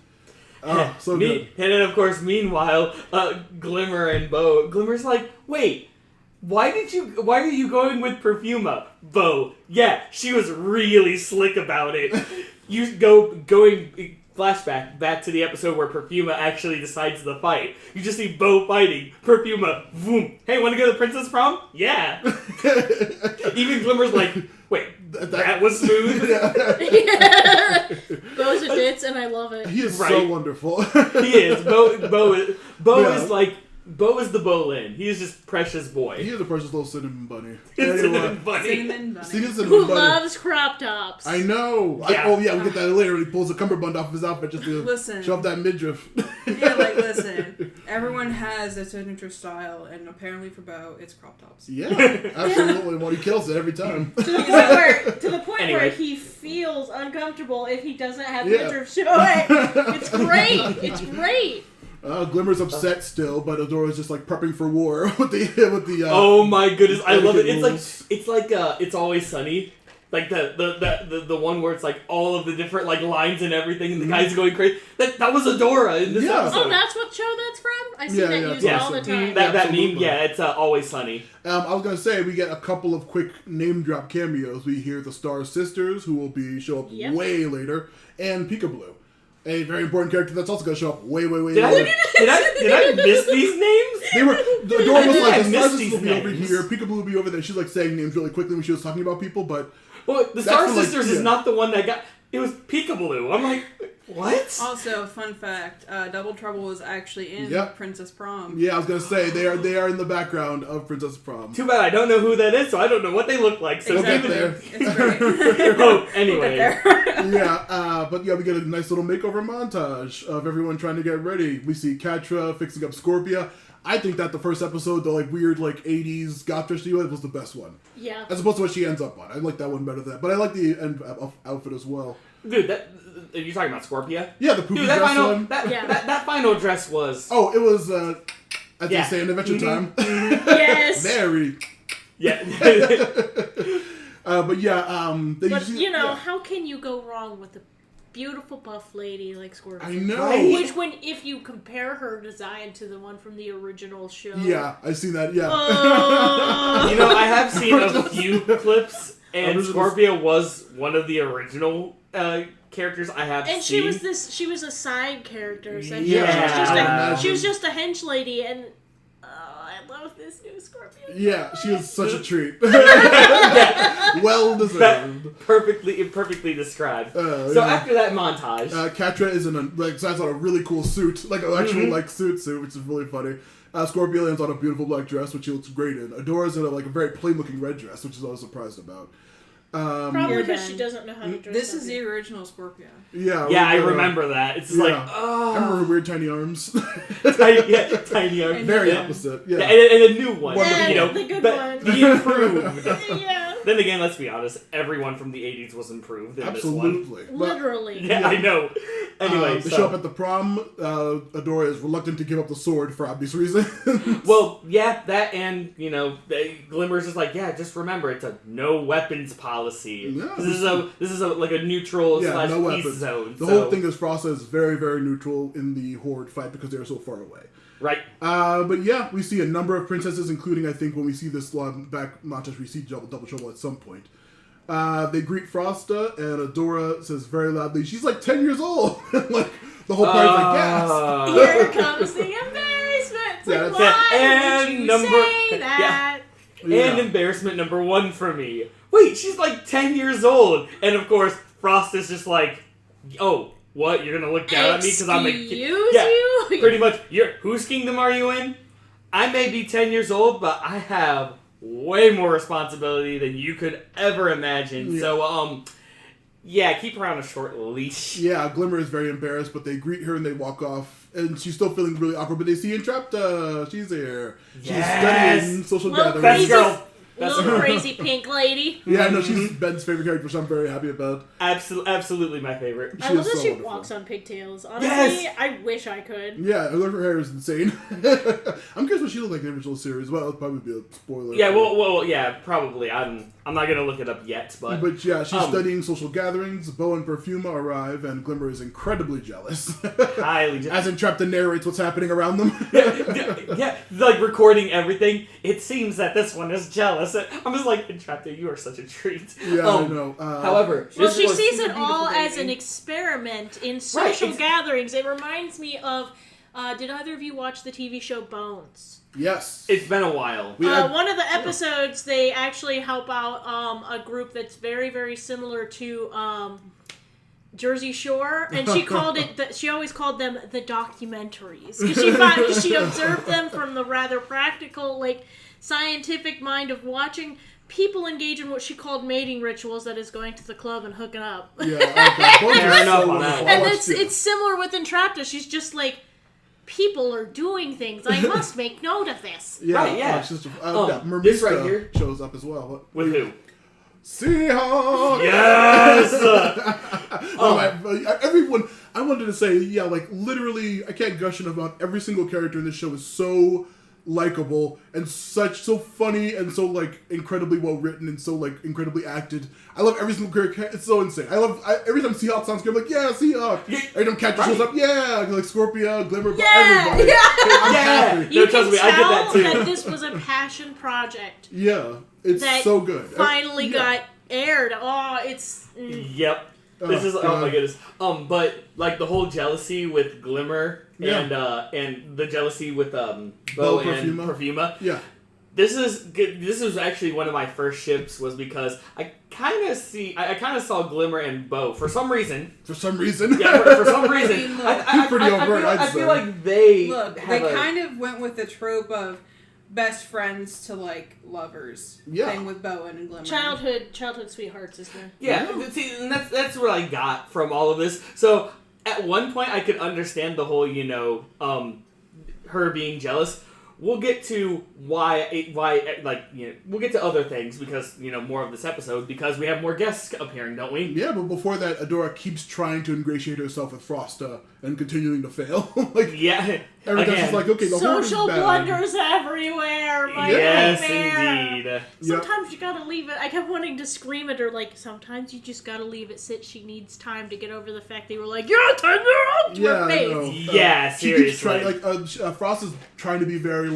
Oh, so good. And then, of course, meanwhile, Glimmer and Bo. Glimmer's like, wait, why are you going with Perfuma? Bo, yeah, she was really slick about it. You going flashback back to the episode where Perfuma actually decides to fight. You just see Bo fighting. Perfuma, boom. Hey, want to go to the princess prom? Yeah. Even Glimmer's like, wait, that was smooth. Bo's a ditz, and I love it. He is so wonderful. He is. Bo is like, Bo is the Bolin. He is just precious boy. He is a precious little cinnamon bunny. Cinnamon bunny. Cinnamon bunny. Who loves crop tops. I know. Yeah. We get that later. He pulls a cummerbund off his outfit just to show off that midriff. Yeah, like, listen. Everyone has a signature style, and apparently for Bo, it's crop tops. Yeah, absolutely. Well, he kills it every time. To the point Anyway. where he feels uncomfortable if he doesn't have midriff showing. It's great. It's great. Glimmer's upset still, but Adora's just like prepping for war with the. Oh my goodness, I love it. rules. It's like It's Always Sunny. Like the one where it's like all of the different like lines and everything, and the guy's going crazy. That was Adora in this episode. Oh, that's what show that's from? I see that used yeah, all the time. That meme, yeah, it's Always Sunny. I was gonna say we get a couple of quick name drop cameos. We hear the Star Sisters, who will show up way later, and Peekaboo, a very important character that's also gonna show up way later. Did I miss these names? They were. Adora was like, the Star missed Sisters will these be over names. here. Peekaboo will be over there. She's like saying names really quickly when she was talking about people, but. Well, the Star for, like, Sisters is not the one that got. It was Peekaboo. I'm like, what? Also, fun fact: Double Trouble was actually in Princess Prom. Yeah, I was gonna say they are in the background of Princess Prom. Too bad I don't know who that is, so I don't know what they look like. So We'll get there. It's great. Oh, anyway. But we get a nice little makeover montage of everyone trying to get ready. We see Catra fixing up Scorpia. I think that the first episode, the like weird like 80s goth dress she was the best one. Yeah. As opposed to what she ends up on. I like that one better than that. But I like the end outfit as well. Dude, are you talking about Scorpia? Yeah, the poopy Dude, that dress final one. that final dress was. Oh, it was as they say in Adventure Time. Yes. Very. Yeah. But how can you go wrong with a beautiful buff lady like Scorpio? I know. Right? If you compare her design to the one from the original show. Yeah, I see that. Yeah. I have seen a few clips, and Scorpio was one of the original characters I have seen. And she was a side character. Essentially. Yeah. She was just a hench lady, and I love this new Scorpio. Yeah, she was such a treat. Well deserved. Perfectly described. After that montage, Catra is signs on a really cool suit, like an actual suit, which is really funny. Scorpio lands on a beautiful black dress, which she looks great in. Adora's in a very plain looking red dress, which is I was surprised about. Probably because she doesn't know how to dress. This is the original Scorpio. Yeah, I remember that. It's like, oh. I remember her weird tiny arms. tiny arms. Very opposite. Yeah, and a new one. The good one. The improved. Yeah. Then again, let's be honest. Everyone from the 80s was improved in Absolutely. this one. Literally. Yeah, I know. Anyway, they show up at the prom. Adora is reluctant to give up the sword for obvious reasons. Well, yeah, that and, Glimmer's just like, yeah, just remember, it's a no weapons policy. Yeah, this is like a neutral / no peace weapons. zone. The whole thing is Frosta is very, very neutral in the Horde fight because they're so far away. Right. But yeah, we see a number of princesses, including, I think, when we see this back montage, we see Double Trouble at some point. They greet Frosta, and Adora says very loudly, she's like 10 years old! Like, the whole party's like, yes! Here comes the embarrassment! It's like, why would you say that? Yeah. And embarrassment number 1 for me. Wait, she's like 10 years old! And of course, Frosta's just like, oh, what? You're gonna look down at me because I'm a kid? You? Pretty much. Whose kingdom are you in? I may be 10 years old, but I have way more responsibility than you could ever imagine. Yeah. So, keep her on a short leash. Yeah, Glimmer is very embarrassed, but they greet her and they walk off. And she's still feeling really awkward, but they see Entrapta. She's here. She's studying social gatherings. Best girl. Little crazy pink lady. Yeah, I know she's Ben's favorite character, which I'm very happy about. Absolutely my favorite. I love is that so she wonderful. walks on pigtails. Honestly, Yes! I wish I could. Yeah, her hair is insane. I'm curious what she looked like in the original series. Well, it'll probably be a spoiler. Yeah, well, yeah, probably. I'm not gonna look it up yet, but yeah, she's studying social gatherings. Bo and Perfuma arrive, and Glimmer is incredibly jealous. highly As Entrapta narrates what's happening around them. yeah, like recording everything. It seems that this one is jealous. I'm just like, Entrapta, you are such a treat. Yeah, I know. However, Well, she was- sees it beautiful all as baby. an experiment in social it's- gatherings. It reminds me of. Did either of you watch the TV show Bones? Yes. It's been a while. One of the episodes, they actually help out a group that's very, very similar to Jersey Shore, and she called it. She always called them the documentaries because she observed them from the rather practical, like scientific mind of watching people engage in what she called mating rituals, that is going to the club and hooking up. Yeah, okay. Bones Fair is enough so on that wonderful. one. I And watched it. it's similar with Entrapta. She's just like, people are doing things. I must make note of this. Yeah, Right, yeah. it's just, this right Mermista here- shows up as well. With who? Seahawk! Yes! Everyone, I wanted to say, yeah, like, literally, I can't gush enough about every single character in this show is so likable and so funny and so, like, incredibly well written and so, like, incredibly acted. I love every single character. It's so insane. Every time Seahawk sounds good, I'm like, yeah, Seahawk. Every time Catcher shows up, yeah, like Scorpio, Glimmer, everybody. Yeah. I'm Yeah. happy. You trust can me, I get that tell too. that this was a passion project Yeah, it's that so good. finally Yeah. got aired. Oh, it's... Yep. This is God. my goodness. But like the whole jealousy with Glimmer and the jealousy with Bo and Perfuma. Yeah. This is actually one of my first ships, was because I kind of saw Glimmer and Bo for some reason. For some reason. Yeah, for some reason. I Pretty overt, I'd I say. feel like they kind of went with the trope of best friends to like lovers thing with Bowen and Glimmer. Childhood sweethearts, isn't it? Yeah, see, and that's what I got from all of this. So at one point, I could understand the whole, her being jealous. We'll get to why, we'll get to other things because, more of this episode, because we have more guests appearing, don't we? Yeah, but before that, Adora keeps trying to ingratiate herself with Frosta and continuing to fail. Yeah. Every time she's like, okay, the Horde is Social bad. blunders everywhere. My Yes, nightmare. indeed. Sometimes you gotta leave it. I kept wanting to scream at her, like, sometimes you just gotta leave it sit. She needs time to get over the fact they were like, you're a 10-year-old to her I face. know. Yeah, She keeps seriously. trying, Frosta's trying to be very,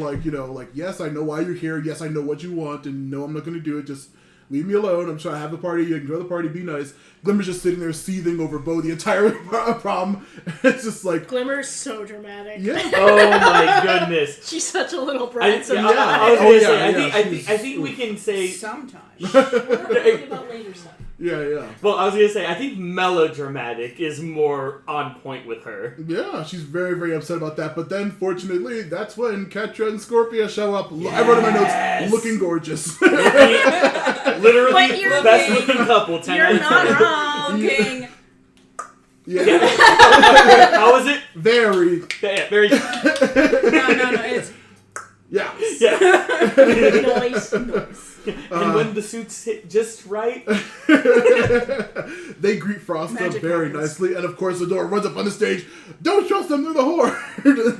yes, I know why you're here. Yes, I know what you want, and no, I'm not going to do it. Just leave me alone. I'm trying to have the party. Enjoy the party. Be nice. Glimmer's just sitting there seething over Bo the entire prom. It's just like... Glimmer's so dramatic. Yeah. Oh my goodness. She's such a little I brat was sometimes. gonna say, she's- I think we can say. Sometimes. We're talking about later stuff. Yeah. Well, I was gonna say, I think melodramatic is more on point with her. Yeah, she's very, very upset about that. But then, fortunately, that's when Ketra and Scorpio show up. I wrote in my notes, looking gorgeous. Literally, But you're best looking- looking couple. 10 You're out of not 10. wrong. Looking. Yeah. How was it? Very. Yeah, very. No, it's Yeah. Yeah. Noise. And when the suits hit just right. They greet Frosta Magic very markers. nicely, and of course Adora runs up on the stage. Don't trust them, they're the Horde.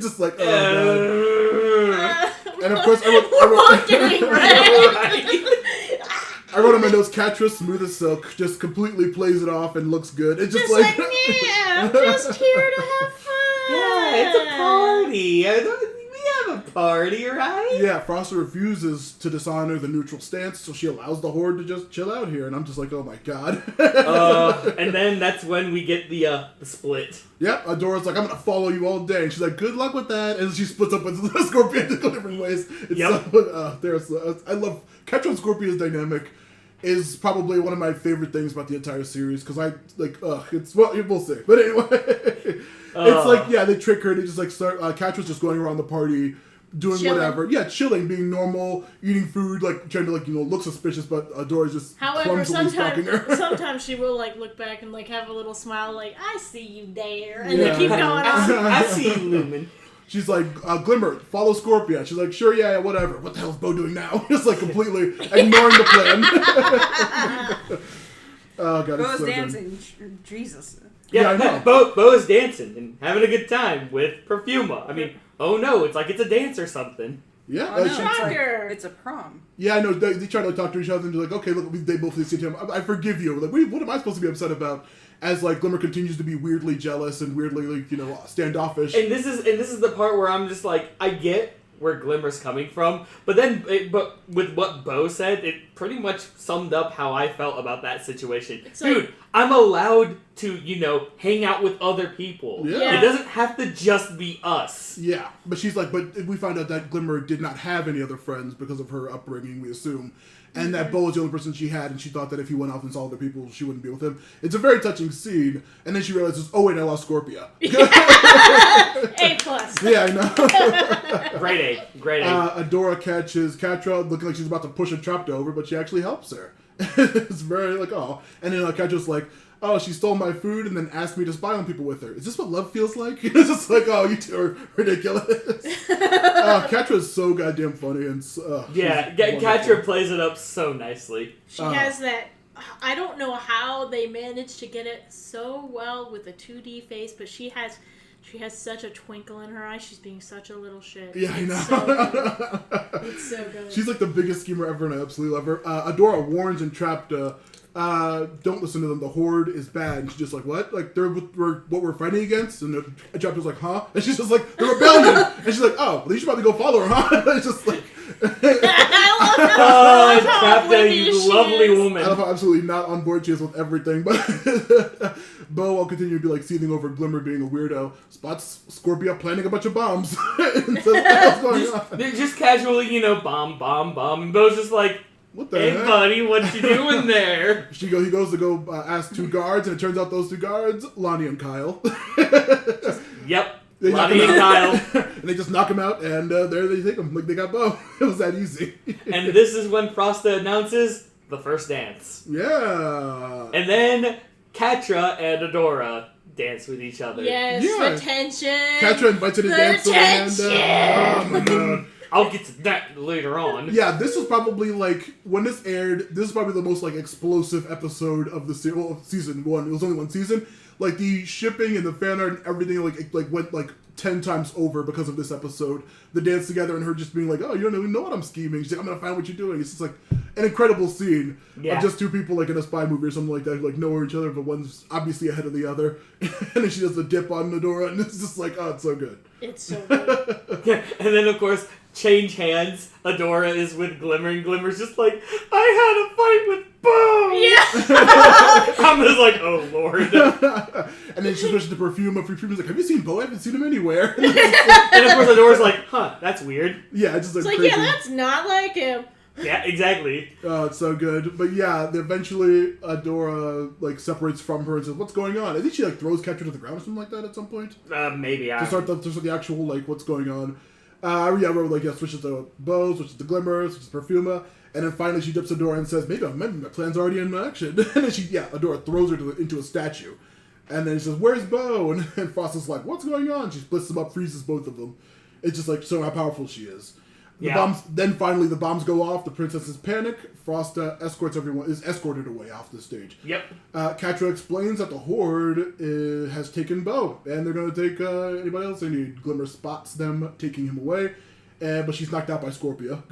Just like, oh god. And of course, I wrote on my notes, Catra, smooth as silk, just completely plays it off and looks good. It's just like yeah, I'm just here to have fun. Yeah, it's a party. We have a party, right? yeah, Frosta refuses to dishonor the neutral stance, so she allows the Horde to just chill out here, and I'm just like, oh my god. And then that's when we get the split. Yep, Adora's like, I'm gonna follow you all day, and she's like, good luck with that, and she splits up with Scorpion to go different ways. It's I love Catra and Scorpion's dynamic. Is probably one of my favorite things about the entire series, because I, like, we'll see. But anyway, it's like, yeah, they trick her, they just, like, start, Catra's just going around the party, doing Chilling. whatever. Yeah, chilling, being normal, eating food, like, trying to, like, look suspicious, but Adora's just However, clumsily stalking her. sometimes she will, like, look back and, like, have a little smile, like, I see you there, and Yeah. then keep going on. I see you, Lumen. She's like, Glimmer, follow Scorpia. She's like, sure, yeah, whatever. What the hell's Bo doing now? Just, like, completely ignoring the plan. Oh, God, it's Bo's so dancing. Jesus. Yeah, I know. Bo is dancing and having a good time with Perfuma. I mean, oh no, it's like it's a dance or something. good. Yeah, Oh, no, she- it's, like, Shocker. it's a prom. yeah, I know. They try to like, talk to each other and they're like, okay, look, they both see him. I forgive you. Like, what am I supposed to be upset about? As like Glimmer continues to be weirdly jealous and weirdly like standoffish. And this is the part where I'm just like, I get where Glimmer's coming from, but with what Bo said, it pretty much summed up how I felt about that situation. It's Dude, like- I'm allowed to hang out with other people. Yeah. It doesn't have to just be us. Yeah, but she's like, but we find out that Glimmer did not have any other friends because of her upbringing, we assume. And that Bo was the only person she had, and she thought that if he went off and saw other people, she wouldn't be with him. It's a very touching scene, and then she realizes, oh wait, I lost Scorpia. A+. Yeah, I know. Great A. Adora catches Catra looking like she's about to push a trapdoor over, but she actually helps her. It's very like, oh. And then Catra's like, oh, she stole my food and then asked me to spy on people with her. Is this what love feels like? It's just like, oh, you two are ridiculous. Catra is so goddamn funny. And Yeah, she's Catra wonderful. plays it up so nicely. She has that. I don't know how they managed to get it so well with a 2D face, but she has such a twinkle in her eye. She's being such a little shit. Yeah, I know. So good. It's so good. She's like the biggest schemer ever, and I absolutely love her. Adora warns Entrapta, don't listen to them. The Horde is bad. And she's just like, what? Like, they're what we're fighting against? And Entrapta's like, huh? And she's just like, the rebellion. And she's like, oh, well, you should probably go follow her, huh? It's just like... I love how Entrapta, oblivious you she lovely is. woman. I love how absolutely not on board she is with everything, but Bo will continue to be like seething over Glimmer being a weirdo. Spots Scorpia planting a bunch of bombs. And says, what the hell's going on? They're just casually, bomb, bomb, bomb, and Bo's just like, What the hey heck? buddy, what you doing there? He goes to go ask two guards, and it turns out those two guards, Lonnie and Kyle. Yep, They knock Lonnie him and out. Kyle. And they just knock him out, and there they take him. Like, they got Bo. It was that easy. And this is when Frosta announces the first dance. Yeah. And then Catra and Adora dance with each other. Yes, Yeah. the tension. Catra invites her to The dance. tension. Oh my god. I'll get to that later on. Yeah, this was probably like when this aired. This is probably the most like explosive episode of the season one. It was only one season. Like the shipping and the fan art and everything like went like 10 times over because of this episode. The dance together and her just being like, "Oh, you don't even know what I'm scheming." She's like, "I'm gonna find what you're doing." It's just like an incredible scene Yeah. of just two people like in a spy movie or something like that, who like know each other, but one's obviously ahead of the other. And then she does the dip on Adora, and it's just like, oh, it's so good. It's so good. And then, of course, change hands. Adora is with Glimmer, and Glimmer's just like, I had a fight with Bo! Yeah. I'm just like, oh, Lord. And then she switches to Perfume, and Perfume's like, "Have you seen Bo? I haven't seen him anywhere." And, of course, Adora's like, huh, that's weird. Yeah, it's just like, It's like, crazy. yeah, that's not like him. Yeah, exactly. Oh, it's so good. But yeah, eventually Adora like separates from her and says, "What's going on?" I think she like throws Catra to the ground or something like that at some point Maybe. to start the actual like what's going on. I wrote like switches to Bo, switches to Glimmer, switches to Perfuma, and then finally she dips Adora and says, "Maybe my plan's already in action." And then Adora throws her into a statue, and then she says, "Where's Bo?" And Frosta's like, "What's going on?" She splits them up, freezes both of them. It's just like showing how powerful she is. Then finally the bombs go off. The princesses panic. Frost is escorted away off the stage. Yep. Catra explains that the Horde has taken Bo, and they're going to take anybody else they need. Glimmer spots them taking him away, but she's knocked out by Scorpia.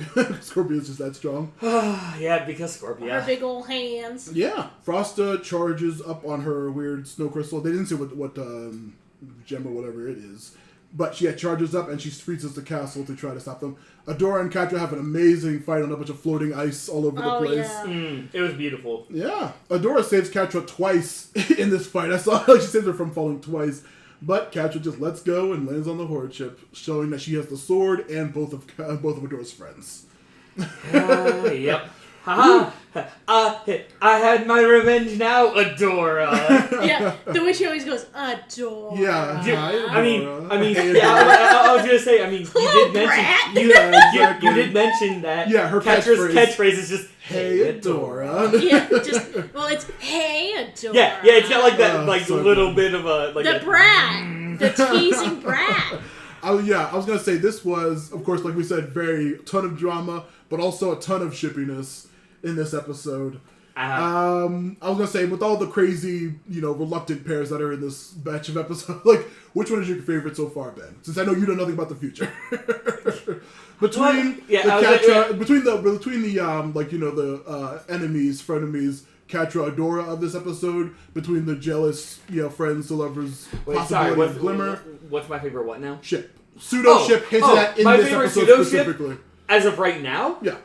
Scorpia's just that strong. Yeah, because Scorpia. Her big old hands. Yeah. Frost charges up on her weird snow crystal. They didn't say what gem or whatever it is. But she charges up and she freezes the castle to try to stop them. Adora and Catra have an amazing fight on a bunch of floating ice all over the place. Yeah. It was beautiful. Yeah. Adora saves Catra twice in this fight. I saw she saves her from falling twice. But Catra just lets go and lands on the Horde ship, showing that she has the sword and both of Adora's friends. Yep. Haha! I had my revenge now, Adora. Yeah, the way she always goes, Adora. Yeah. I was gonna say. I mean, you did mention that. Yeah, her Catra's catchphrase is just "Hey, Adora." Yeah, it's "Hey, Adora." Yeah, it's got like that, so little good. bit of a the brat, the teasing brat. I was gonna say this was, of course, like we said, ton of drama, but also a ton of shippiness in this episode. I was gonna say, with all the crazy, reluctant pairs that are in this batch of episodes, like, which one is your favorite so far, Ben? Since I know you know nothing about the future. Between the enemies, frenemies, Catra, Adora of this episode, between the jealous, friends, the lovers, possibility of Glimmer. What's my favorite? What now? Ship. Pseudo-ship hinted at in this episode specifically. As of right now? Yeah.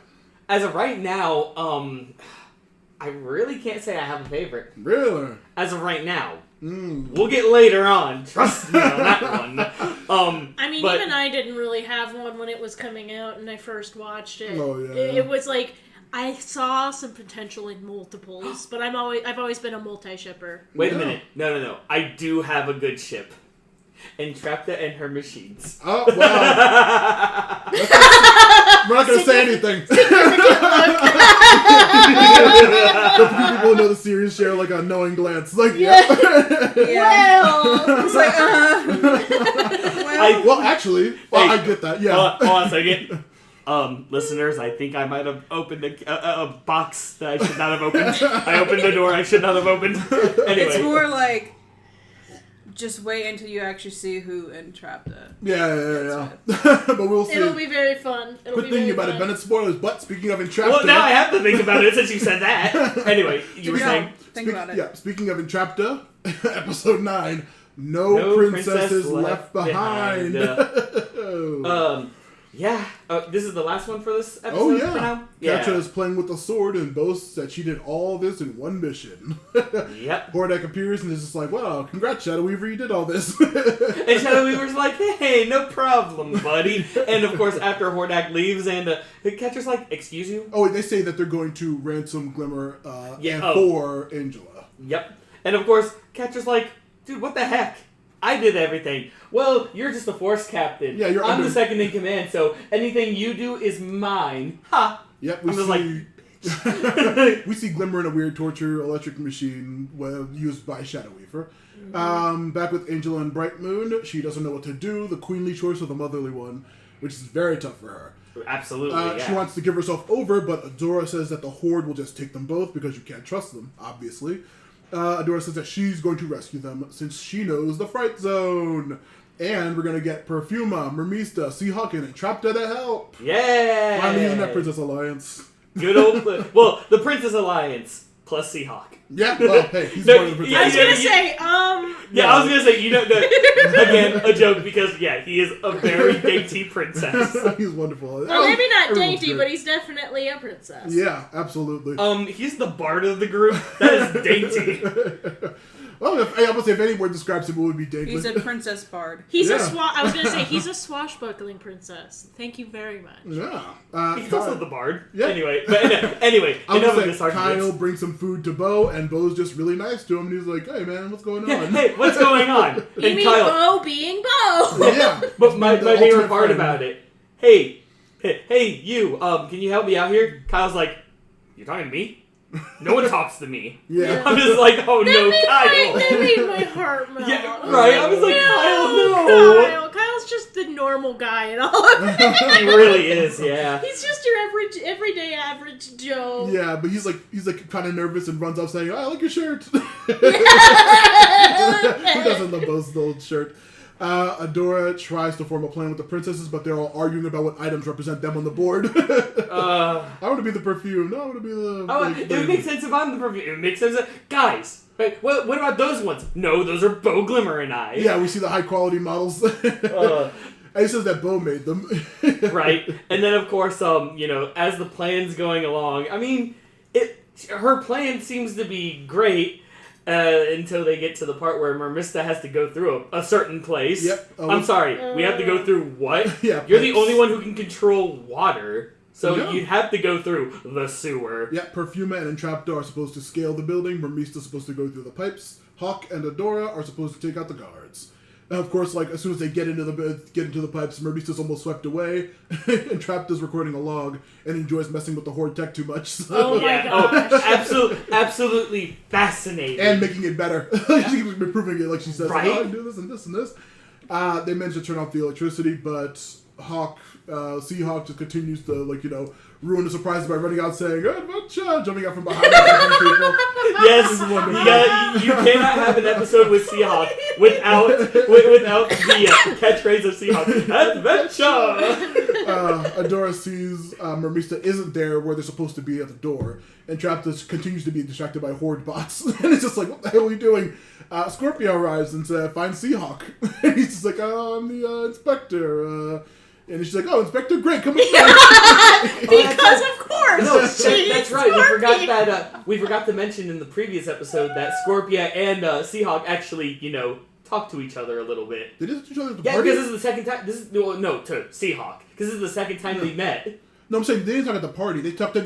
As of right now, I really can't say I have a favorite. Really? As of right now. We'll get later on. Trust me on that one. Even I didn't really have one when it was coming out and I first watched it. Oh, yeah. It was like, I saw some potential in multiples, but I've always been a multi-shipper. Wait a minute. No. I do have a good ship. Entrapta and her machines. Oh, wow. We're not going to say anything. The few people who know the series share like a knowing glance. Like, Yeah. Well, It's like, actually, I get that. Yeah. Hold on a second. Listeners, I think I might have opened a box that I should not have opened. I opened the door I should not have opened. Anyway. It's more like, just wait until you actually see who entrapped it. Yeah. But we'll see. it'll be very fun. Quit thinking about it. Bennett spoilers, but speaking of Entrapta... Well, now I have to think about it since you said that. Anyway, you were saying... Think about it. Yeah, speaking of Entrapta, episode 9, no princesses left behind. Yeah. This is the last one for this episode for now? Yeah. Catra is playing with the sword and boasts that she did all this in one mission. Yep. Hordak appears and is just like, wow, congrats, Shadow Weaver, you did all this. And Shadow Weaver's like, hey, no problem, buddy. And of course, after Hordak leaves and Catra's like, excuse you? Oh, they say that they're going to ransom Glimmer for Angela. Yep. And of course, Catra's like, dude, what the heck? I did everything. Well, you're just a force captain. Yeah, I'm the second in command, so anything you do is mine. Ha! Yep, we see Glimmer in a weird torture electric machine used by Shadow Weaver. Back with Angela and Bright Moon, she doesn't know what to do. The queenly choice or the motherly one, which is very tough for her. Absolutely, She wants to give herself over, but Adora says that the Horde will just take them both because you can't trust them, obviously. Adora says that she's going to rescue them since she knows the Fright Zone. And we're going to get Perfuma, Mermista, Seahawk, and Entrapta to help. Yeah! Finally using that Princess Alliance. Good old... the Princess Alliance plus Seahawk. Yeah, well, hey, he's part of the Princess I was going to say, Yeah, I was going to say, again, a joke because, he is a very dainty princess. He's wonderful. Well, maybe not dainty, but he's definitely a princess. Yeah, absolutely. He's the bard of the group. That is dainty. Well, I would say if any word describes him, it would be dainty. He's a princess bard. I was going to say, he's a swashbuckling princess. Thank you very much. Yeah. He's also the bard. Yeah. Anyway, enough of this argument. Kyle brings some food to Bo, and Bo's just really nice to him, and he's like, hey, man, what's going on? Yeah, hey, what's going on? You and mean Kyle, Bo being Bo? Yeah. But my favorite part friend. about it, hey, you, can you help me out here? Kyle's like, you're talking to me? No one talks to me. Yeah. I'm just like, oh no, Kyle. That made my heart melt. Yeah, right. I was like, no, Kyle, no. Kyle's just the normal guy in all of it. He really is, yeah. He's just your everyday average Joe. Yeah, but he's like kind of nervous and runs off saying, "Oh, I like your shirt." Who doesn't love Bo's old shirt? Adora tries to form a plan with the princesses, but they're all arguing about what items represent them on the board. I want to be the perfume. No, I want to be the... it would make sense if I'm the perfume. It would make sense guys, wait, what about those ones? No, those are Bo, Glimmer, and I. Yeah, we see the high-quality models. And he says that Bo made them. Right. And then, of course, as the plan's going along, I mean, her plan seems to be great. Until they get to the part where Mermista has to go through a certain place. Yep. I'm sorry, we have to go through what? Yeah. You're the only one who can control water, so you'd have to go through the sewer. Yeah, Perfuma and Entrapta are supposed to scale the building. Mermista's supposed to go through the pipes. Hawk and Adora are supposed to take out the guards. And of course, as soon as they get into the pipes, Mermista's almost swept away. Entrapta's recording a log and enjoys messing with the Horde tech too much. So. Oh my gosh. Absolutely fascinating. And making it better. She's improving it, like she says. Right? I can do this and this and this. They managed to turn off the electricity, but Seahawk just continues to, ruin the surprise by running out saying, "Adventure!" Jumping out from behind and people. Yes, you cannot have an episode with Seahawk without the catchphrase of Seahawk. Adventure! Adora sees Mermista isn't there where they're supposed to be at the door, and Entrapta continues to be distracted by Horde bots. And it's just like, what the hell are we doing? Scorpio arrives and find Seahawk. And he's just like, I'm the inspector. And she's like, "Oh, Inspector, great, come with me." Because of course. No, that's right. We forgot to mention in the previous episode that Scorpia and Seahawk actually, talk to each other a little bit. They did to each other at the Yeah, party? because this is the second time. To Seahawk. Because this is the second time they met. No, I'm saying they didn't talk at the party. They met at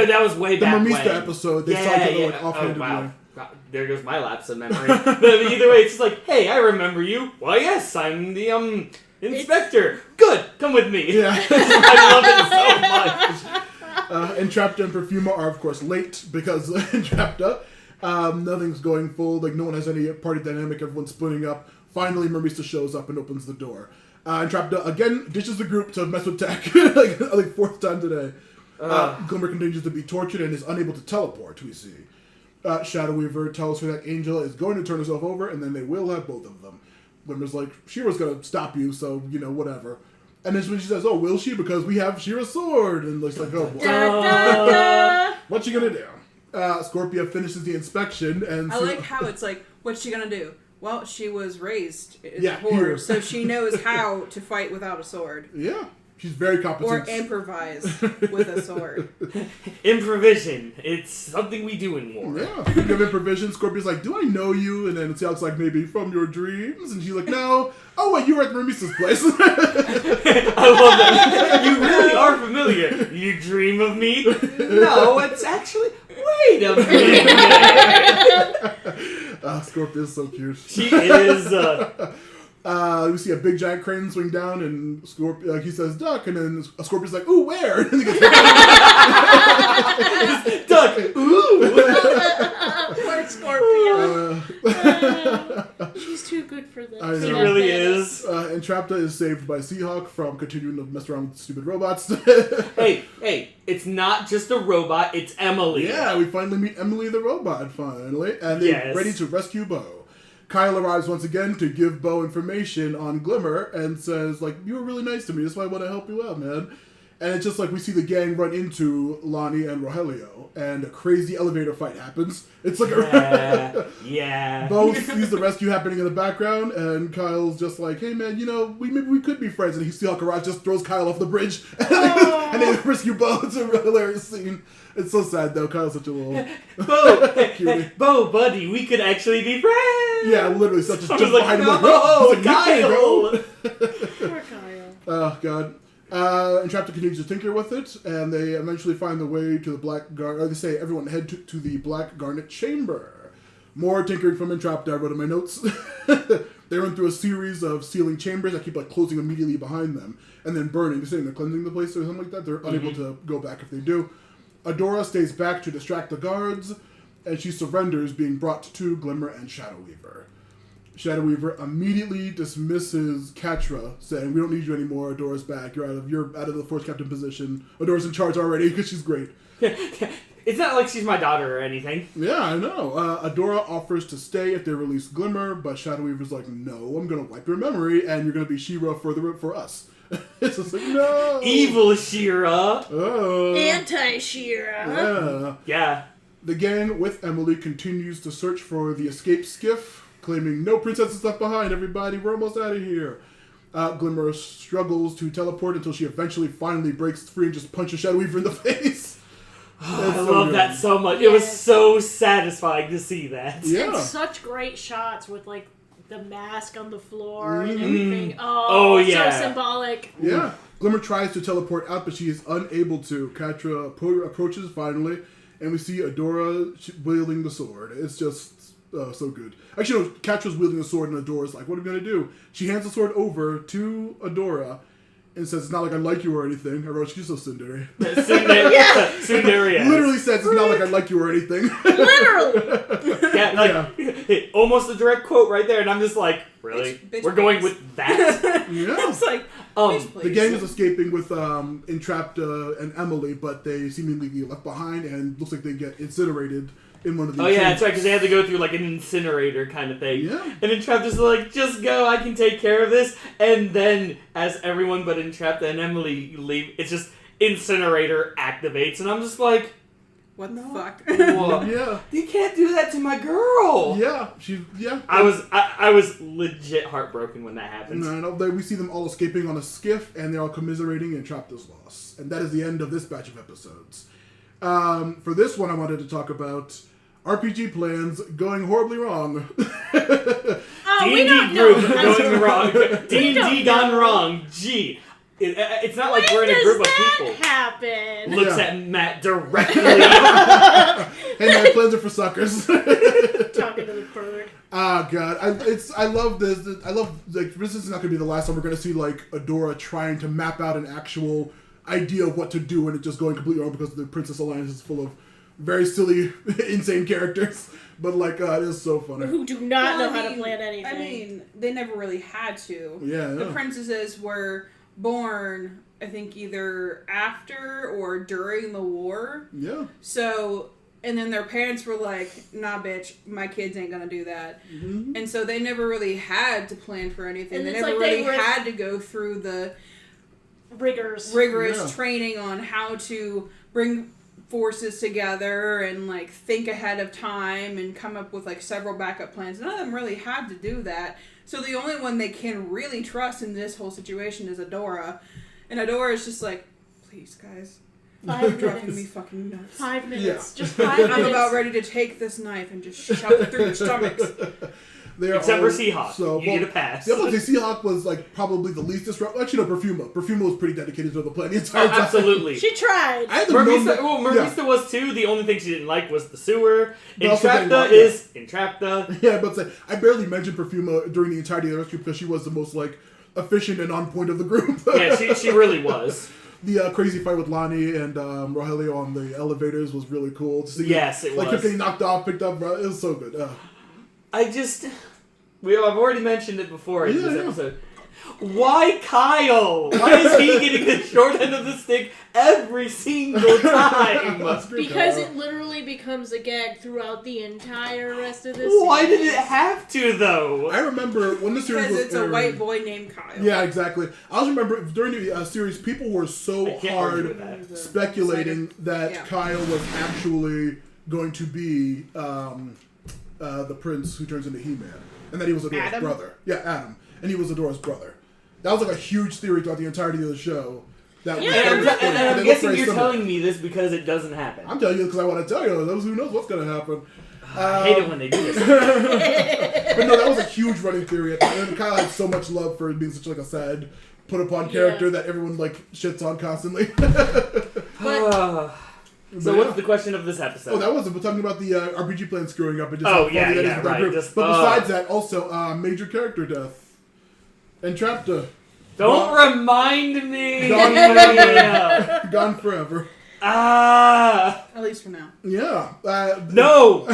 that was way the back Mermista when. episode. They saw each other offhandedly. Oh, wow. There goes my lapse of memory. But either way, it's just like, hey, I remember you. Well, yes, I'm the Inspector. Good, come with me. Yeah. I love it so much. Entrapta and Perfuma are, of course, late because Entrapta. Nothing's going full. No one has any party dynamic. Everyone's splitting up. Finally, Mermista shows up and opens the door. Entrapta, again, ditches the group to mess with tech. like fourth time today. Glimmer continues to be tortured and is unable to teleport, we see. Shadow Weaver tells her that Angel is going to turn herself over, and then they will have both of them. Glimmer's like, Shira's going to stop you, so, whatever. And then when she says, "Oh, will she? Because we have Shira's sword." And looks like, "Oh, boy. What's she going to do?" Scorpia finishes the inspection, and... I like how it's like, what's she going to do? Well, she was raised in Yeah, a horde, here. so she knows how to fight without a sword. Yeah. She's very competent. Or improvise with a sword. Improvision. It's something we do in war. Yeah. Speaking of improvision, Scorpia's like, "Do I know you?" And then Seahawk's like, "Maybe from your dreams." And she's like, "No. Oh, wait, you were at Mermista's place." I love that. You really are familiar. You dream of me? No, it's actually... Wait a minute. Scorpia's so cute. She is... We see a big giant crane swing down, and Scorpio, he says, "Duck," and then Scorpio's like, "Ooh, where?" And he gets Duck. Ooh. Poor Scorpio. She's too good for this. I She know. really is. Entrapta is saved by Seahawk from continuing to mess around with stupid robots. Hey, it's not just a robot, it's Emily. Yeah, we finally meet Emily the robot, finally, and they're ready to rescue Bo. Kyle arrives once again to give Bo information on Glimmer and says, "You were really nice to me, that's why I want to help you out, man." And it's just we see the gang run into Lonnie and Rogelio, and a crazy elevator fight happens. It's like Yeah. Bo sees the rescue happening in the background, and Kyle's just like, "Hey man, maybe we could be friends." And Seahawk arrives, just throws Kyle off the bridge, and they rescue Bo. It's a really hilarious scene. It's so sad though. Kyle's such a little Bo, buddy, we could actually be friends. Yeah, literally, such a jump behind him. No, Kyle. Poor Kyle. Oh god. Entrapta continues to tinker with it, and they eventually find the way to the Black Garnet. They say everyone head to the Black Garnet Chamber. More tinkering from Entrapta, I wrote in my notes. They run through a series of sealing chambers that keep closing immediately behind them, and then burning. They're saying they're cleansing the place or something like that. They're unable to go back if they do. Adora stays back to distract the guards, and she surrenders, being brought to Glimmer and Shadow Weaver. Shadow Weaver immediately dismisses Catra, saying, "We don't need you anymore. Adora's back. You're out of the Force Captain position. Adora's in charge already because she's great." It's not like she's my daughter or anything. Yeah, I know. Adora offers to stay if they release Glimmer, but Shadow Weaver's like, "No, I'm gonna wipe your memory, and you're gonna be She-Ra for us." It's just like, no. Evil She-Ra. Oh. Anti-She-Ra. Yeah. The gang with Emily continues to search for the escape skiff, claiming no princesses left behind. Everybody, we're almost out of here. Glimmer struggles to teleport until she eventually finally breaks free and just punches Shadow Weaver in the face. I love that so much. It was so satisfying to see that. Yeah. And such great shots with like the mask on the floor and everything. Oh, yeah. So symbolic. Yeah. Glimmer tries to teleport out, but she is unable to. Catra approaches finally, and we see Adora wielding the sword. It's just so good. Actually, no, Catra's wielding the sword, and Adora's like, "What are we going to do?" She hands the sword over to Adora and says, "It's not like I like you or anything." I wrote, "She's so tsundere." Tsundere. Literally says, "It's not like I like you or anything." Literally. Yeah, almost a direct quote right there, and I'm just like, really? Bitch, We're going please. with that? Yeah. It's like, The gang is escaping with Entrapped and Emily, but they seemingly get left behind, and looks like they get incinerated in one of the. Oh yeah, that's right, because they had to go through like an incinerator kind of thing. Yeah. And Entrapped is like, just go, I can take care of this. And then, as everyone but Entrapped and Emily leave, it's just incinerator activates, and I'm just like, what the fuck? what? Yeah. You can't do that to my girl. Yeah. I was legit heartbroken when that happened. I know. We see them all escaping on a skiff, and they're all commiserating Entrapped's loss. And that is the end of this batch of episodes. For this one, I wanted to talk about RPG plans going horribly wrong. D&D group going wrong. D&D gone wrong. Gee. It's not like we're in a group of people. When does that happen? Looks at Matt directly. Hey man, plans are for suckers. Talking to the bird. Ah, God. I love this. I love, like, this is not going to be the last time we're going to see, like, Adora trying to map out an actual idea of what to do, and it just going completely wrong because the Princess Alliance is full of very silly, insane characters. But, like, it is so funny. Who do not know how to plan anything. I mean, they never really had to. Yeah. The princesses were born, I think, either after or during the war. Yeah. So, and then their parents were like, "Nah, bitch, my kids ain't gonna do that." Mm-hmm. And so they never really had to plan for anything. And They it's never like really they were- had to go through the rigorous Yeah. training on how to bring forces together and like think ahead of time and come up with like several backup plans. None of them really had to do that. So the only one they can really trust in this whole situation is Adora. And Adora is just like, "Please, guys, 5 you're driving me minutes. fucking nuts. 5 minutes. Yeah. Just 5 minutes. I'm about ready to take this knife and just shove it through your stomachs." They are Except all, for Seahawk. You get a pass. Yeah, but Seahawk was like probably the least disruptive. Actually, no, Perfuma. Perfuma was pretty dedicated to the plan the entire time. Absolutely. She tried. I had known that- Mermista was too. The only thing she didn't like was the sewer. But also getting Entrapta lost, is Entrapta. Yeah, but it's like, I barely mentioned Perfuma during the entirety of the rescue because she was the most like efficient and on point of the group. Yeah, she really was. The crazy fight with Lonnie and Rogelio on the elevators was really cool. To see Yes, it like was. kept getting knocked off, picked up. It was so good. I've already mentioned it before in this Yeah. episode. Why Kyle? Why is he getting the short end of the stick every single time? Because it literally becomes a gag throughout the entire rest of this Why did series. it have to, though? I remember when the series Because was it's a airing- white boy named Kyle. Yeah, exactly. I also remember during the series, people were so I can't argue hard with that. speculating that Yeah. Kyle was actually going to be the prince who turns into He-Man, and that he was Adora's Adam? brother. Yeah, Adam, and he was Adora's brother. That was like a huge theory throughout the entirety of the show. That was And very I'm important. They I'm look guessing very you're similar. telling me this because it doesn't happen. I'm telling you because I want to tell you. Those who knows what's going to happen. I hate it when they do this. But no, that was a huge running theory. And Kyle had so much love for being such like a sad, put upon character that everyone like shits on constantly. So what's the question of this episode? Oh, that wasn't. We're talking about the RPG plan screwing up. And just Oh, how funny yeah, that is yeah, with our right. group. Just, but besides that, also major character death. Entrapta. Don't remind me! Gone forever. Gone forever. At least for now. Yeah. No!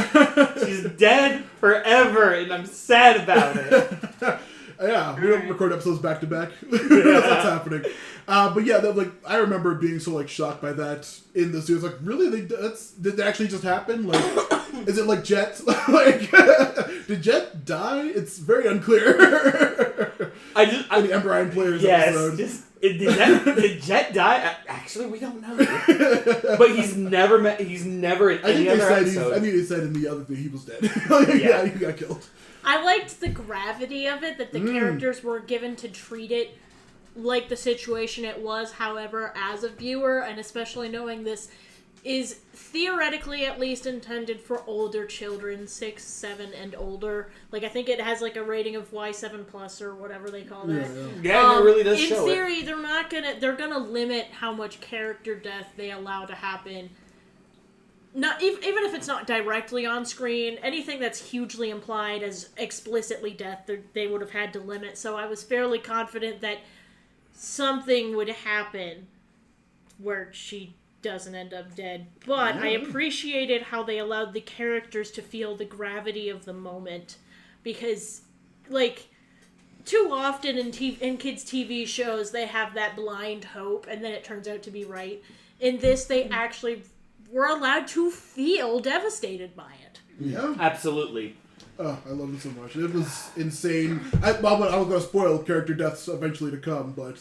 She's dead forever, and I'm sad about it. Yeah, we don't record episodes back to back. That's what's happening. But yeah, I remember being so shocked by that in the series. Like, really, did that actually just happen? Like, is it like Jet? Did Jet die? It's very unclear. The Ember Iron Players episode. Did Jet die? Actually, we don't know. But he's never in any other episode. I think they said in the other thing he was dead. Yeah, he got killed. I liked the gravity of it, that the characters were given to treat it like the situation it was. However, as a viewer, and especially knowing this is theoretically at least intended for older children, 6, 7, and older. Like, I think it has a rating of Y7+ or whatever they call that. Yeah, it really does show in theory, they're gonna limit how much character death they allow to happen. Not even if it's not directly on screen, anything that's hugely implied as explicitly death, they would have had to limit. So I was fairly confident that something would happen where she doesn't end up dead. But I appreciated how they allowed the characters to feel the gravity of the moment, because, too often in kids' TV shows, they have that blind hope, and then it turns out to be right. In this, they actually were allowed to feel devastated by it. Yeah. Absolutely. Oh, I love it so much. It was insane. I was going to spoil character deaths eventually to come, but...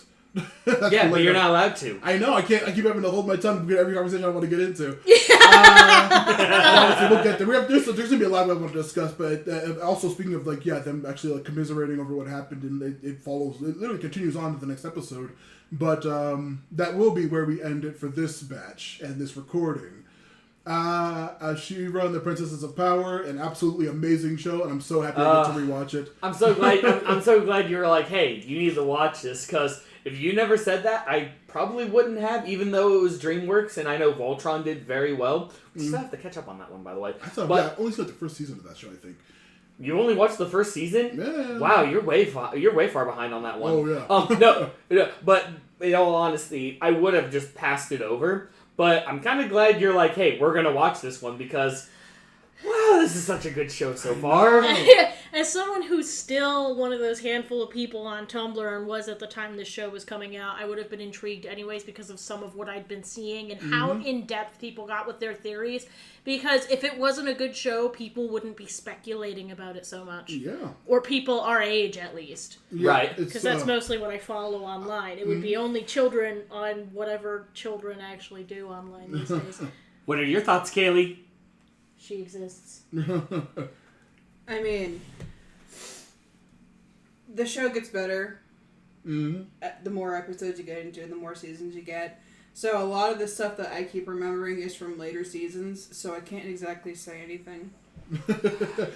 Yeah, but you're not allowed to. I know, I can't. I keep having to hold my tongue to get every conversation I want to get into. We'll get there. There's going to be a lot I want to discuss, but also speaking of, them actually, commiserating over what happened, and it literally continues on to the next episode. But that will be where we end it for this batch and this recording. She-Ra and the Princesses of Power, an absolutely amazing show, and I'm so happy I get to rewatch it. I'm so glad. I'm so glad you were like, hey, you need to watch this, because if you never said that, I probably wouldn't have, even though it was DreamWorks, and I know Voltron did very well. We still have to catch up on that one, by the way. I only saw the first season of that show, I think. You only watched the first season? Yeah. Wow, you're way far behind on that one. Oh yeah. No, but in all honesty, I would have just passed it over. But I'm kind of glad you're like, hey, we're gonna watch this one, because wow, this is such a good show so far. As someone who's still one of those handful of people on Tumblr and was at the time this show was coming out, I would have been intrigued anyways because of some of what I'd been seeing and how in-depth people got with their theories. Because if it wasn't a good show, people wouldn't be speculating about it so much. Yeah. Or people our age, at least. Yeah, right. Because that's mostly what I follow online. It would be only children on whatever children actually do online these days. What are your thoughts, Kaylee? She exists. I mean, the show gets better. The more episodes you get into, the more seasons you get. So a lot of the stuff that I keep remembering is from later seasons, so I can't exactly say anything.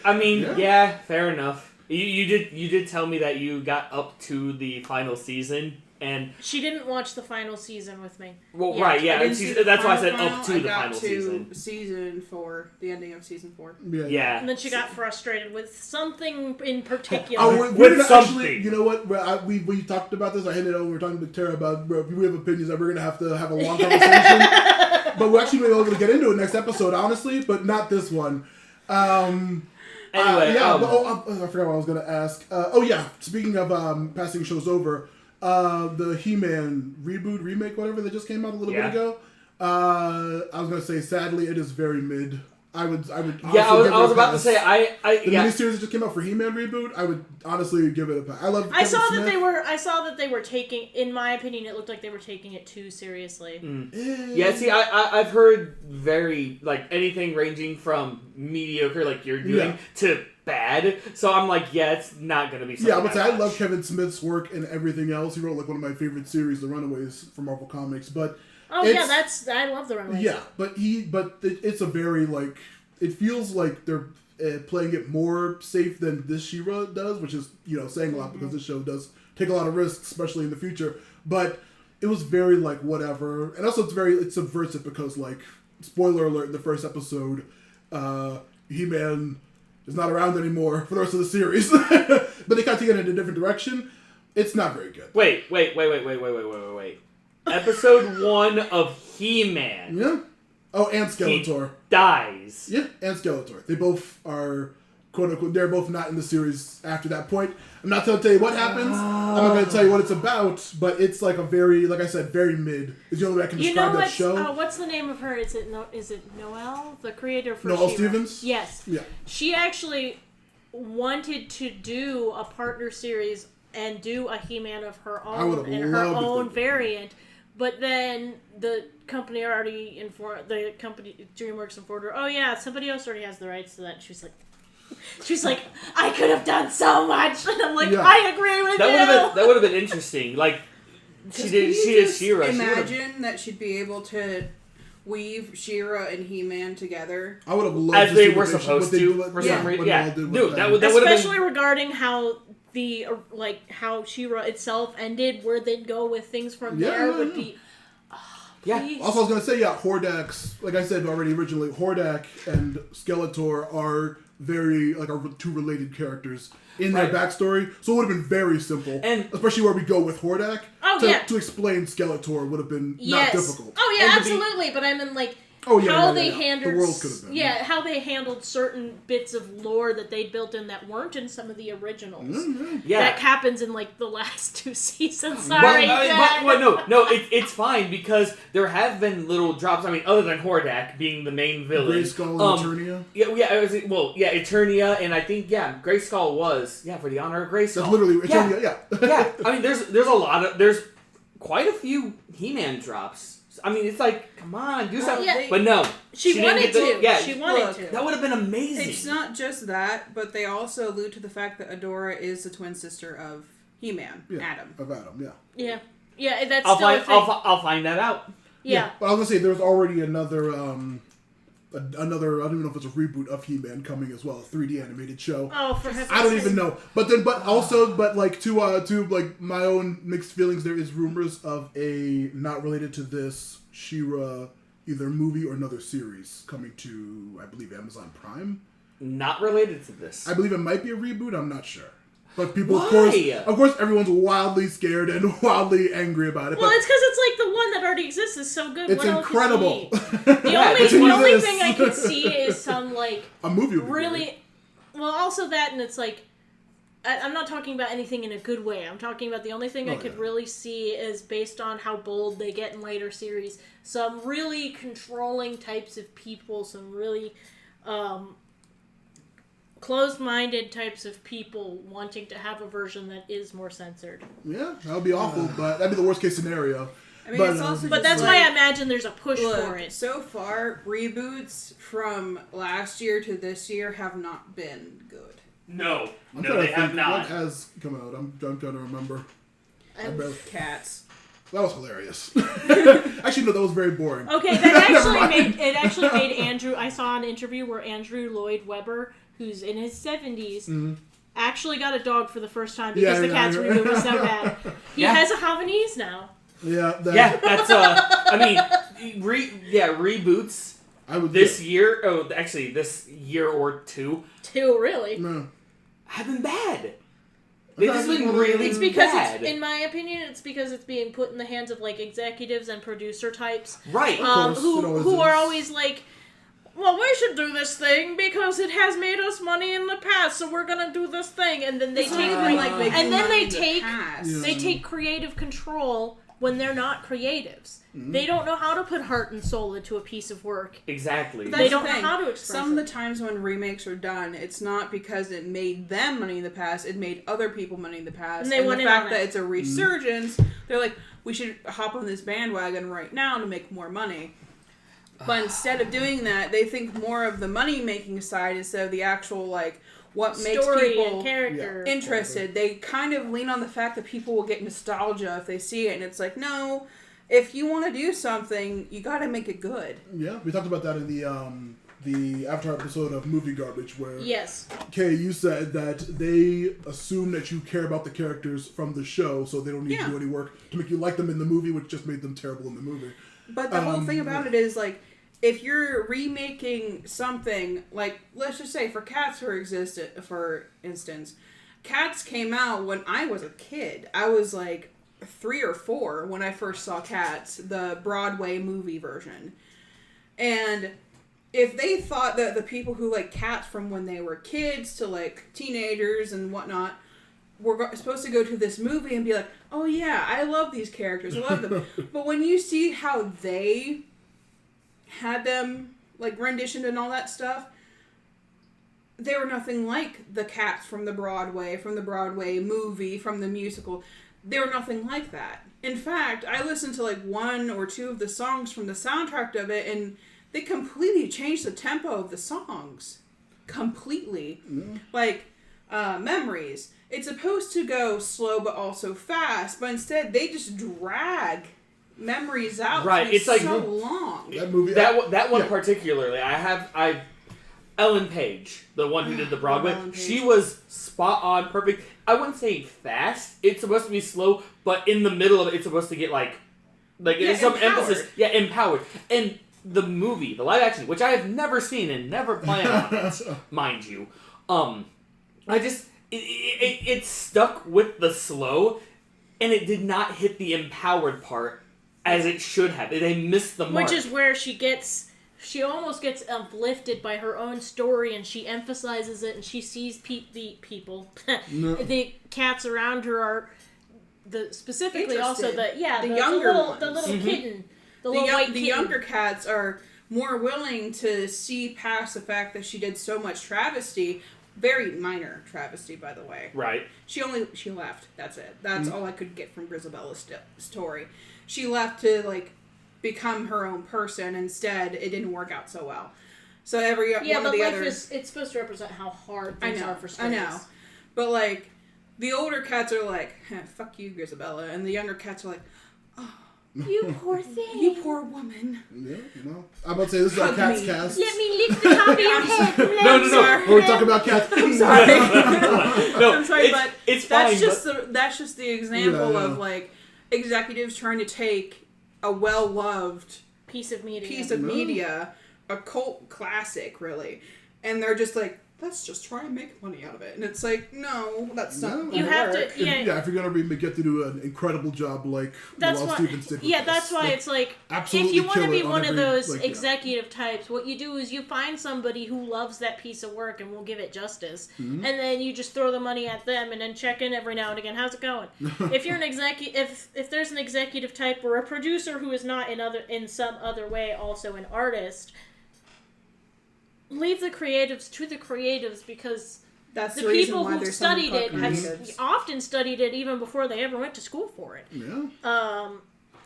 I mean, yeah, fair enough. You did tell me that you got up to the final season, and she didn't watch the final season with me. Well, right, yeah, that's why I said up to the final I got to season 4, the ending of season 4. Yeah. And then she got frustrated with something in particular. With something. Actually, you know what? We talked about this. I handed it over. We were talking to Tara about we have opinions that we're going to have a long conversation. But we're actually going to be able to get into it next episode, honestly, but not this one. Anyway, I forgot what I was going to ask. Speaking of passing shows over, the He-Man reboot, remake, whatever, that just came out a little bit ago. I was going to say, sadly, it is very mid. I would. Yeah, I was about to say the miniseries that just came out for He-Man reboot. I would honestly give it a pass. I saw that they were taking. In my opinion, it looked like they were taking it too seriously. Yeah, see, I've heard very anything ranging from mediocre, like you're doing, to bad. So I'm like, it's not gonna be. Yeah, I would say I love Kevin Smith's work and everything else. He wrote one of my favorite series, The Runaways, from Marvel Comics, but. Oh yeah, I love The Runaways. Yeah, but it's a very it feels like they're playing it more safe than this She-Ra does, which is saying a lot because this show does take a lot of risks, especially in the future. But it was very whatever, and also it's subversive because spoiler alert, in the first episode, He-Man is not around anymore for the rest of the series, but they kind of take it in a different direction. It's not very good. Wait. episode 1 of He-Man. Yeah. Oh, and Skeletor. He dies. Yeah, and Skeletor. They both are, quote unquote, they're both not in the series after that point. I'm not going to tell you what happens. I'm not going to tell you what it's about, but it's like a very, like I said, very mid. Is the only way I can describe that show. What's the name of her? Is it Noelle, the creator for Noelle She-Ra? Stevens? Yes. Yeah. She actually wanted to do a partner series and do a He-Man of her own and her own variant, but then the company already informed DreamWorks informed her, oh yeah, somebody else already has the rights to that. She's like, I could have done so much, and I'm like, yeah. I agree with you. That would have been interesting. Like, she is She-Ra. Imagine that she'd be able to weave She-Ra and He-Man together. I would have loved as to they see were supposed to for some reason. Yeah, dude, that would especially regarding how the how She-Ra itself ended, where they'd go with things from there would be. Yeah. Also, I was gonna say, Hordak's, like I said already originally, Hordak and Skeletor are very are two related characters in their backstory, so it would have been very simple, and especially where we go with Hordak. To explain Skeletor would have been not difficult. Oh yeah, absolutely. But I mean, like, how they handled the world could have been. how they handled certain bits of lore that they built in that weren't in some of the originals. Mm-hmm. Yeah, that happens in like the last 2 seasons. Sorry, no, it's fine because there have been little drops. I mean, other than Hordak being the main villain, Grayskull and Eternia. Eternia, and I think Grayskull was for the honor of Grayskull. That's literally Eternia. Yeah. I mean, there's quite a few He-Man drops. I mean, it's like, come on, do something. Yeah. But no. She wanted to. She wanted to. That would have been amazing. It's not just that, but they also allude to the fact that Adora is the twin sister of He-Man, Adam. Of Adam, Yeah, that's I'll find that out. Yeah. But I was going to say, there's already another, I don't even know if it's a reboot of He-Man coming as well, a 3D animated show. Oh, for heaven's sake. I don't even know. But to my own mixed feelings, there is rumors of a, not related to this, She-Ra either movie or another series coming to, I believe, Amazon Prime. Not related to this. I believe it might be a reboot, I'm not sure. But people, of course, everyone's wildly scared and wildly angry about it. Well, it's because it's like the one that already exists is so good. It's incredible. The only thing I could see is some a movie would be really great. Well, also that, and it's like I'm not talking about anything in a good way. I'm talking about the only thing I could really see is based on how bold they get in later series. Some really controlling types of people. Some really closed-minded types of people wanting to have a version that is more censored. Yeah, that would be awful, but that'd be the worst-case scenario. I mean, it's also but that's why I imagine there's a push for it. So far, reboots from last year to this year have not been good. No, they have not. What has come out? I'm trying to remember. Cats. That was hilarious. Actually, no, that was very boring. Okay, that actually made Andrew. I saw an interview where Andrew Lloyd Webber, who's in his 70s, actually got a dog for the first time because the Cats reboot was so bad. He has a Havanese now. Yeah, that's I mean, reboots. This year. Oh, actually, this year or two. Really? No. Have been bad. It's been really It's because bad. in my opinion, it's because it's being put in the hands of like executives and producer types, right? Who are always like, well, we should do this thing because it has made us money in the past, so we're gonna do this thing, and then they take creative control when they're not creatives. Mm-hmm. They don't know how to put heart and soul into a piece of work. Exactly. They don't know how to express Some of the times when remakes are done, it's not because it made them money in the past, it made other people money in the past. And the fact that it's a resurgence, they're like, we should hop on this bandwagon right now to make more money. But instead of doing that, they think more of the money-making side instead of the actual, like, what makes people and character interested. They kind of lean on the fact that people will get nostalgia if they see it, and it's like, no, if you want to do something, you got to make it good. Yeah, we talked about that in the Avatar episode of Movie Garbage, where Kay, you said that they assume that you care about the characters from the show, so they don't need to do any work to make you like them in the movie, which just made them terrible in the movie. But the whole thing about it is, like, if you're remaking something, like, let's just say for Cats, for instance, Cats came out when I was a kid. I was like 3 or 4 when I first saw Cats, the Broadway movie version. And if they thought that the people who like Cats from when they were kids to like teenagers and whatnot were supposed to go to this movie and be like, oh yeah, I love these characters, I love them. But when you see how they had them like renditioned and all that stuff, they were nothing like the Cats from the Broadway movie, from the musical. They were nothing like that. In fact, I listened to like 1 or 2 of the songs from the soundtrack of it, and they completely changed the tempo of the songs. Completely. Mm. Like, Memories. It's supposed to go slow but also fast, but instead they just drag Memories out. Right, it's like so long. That movie, that one particularly. I Ellen Page, the one who did the Broadway. She was spot on, perfect. I wouldn't say fast. It's supposed to be slow, but in the middle of it, it's supposed to get like there's some emphasis. Yeah, empowered. And the movie, the live action, which I have never seen and never plan on it, mind you. I just it stuck with the slow, and it did not hit the empowered part as it should have. They missed the mark. Which is where she almost gets uplifted by her own story, and she emphasizes it, and she sees the people, the cats around her are specifically also the younger little, ones. the little kitten, the little white kitten. The younger cats are more willing to see past the fact that she did so much travesty. Very minor travesty, by the way. Right. She left. That's it. That's all I could get from Grisabella's story. She left to like become her own person. Instead, it didn't work out so well. So one of the others, it's supposed to represent how hard things are for stories. I know, but like the older cats are like, "Fuck you, Grisabella," and the younger cats are like, "Oh, you poor thing, you poor woman." Yeah, I'm about to say this is our Cats cast. Let me lick the top of your head. No. We're talking about cats. I'm sorry. No, I'm sorry, but it's that's fine. That's just the example of like executives trying to take a well-loved piece of media, a cult classic, really, and they're just like, let's just try and make money out of it. And it's like, no, that's not. You have work. to, if you're gonna get to do an incredible job like Stevens did. That's why it's like, if you want to be one of those executive types, what you do is you find somebody who loves that piece of work and will give it justice, and then you just throw the money at them and then check in every now and again. How's it going? If you're an if there's an executive type or a producer who is not in some other way also an artist, leave the creatives to the creatives, because that's the people who studied it have often studied it even before they ever went to school for it. Yeah.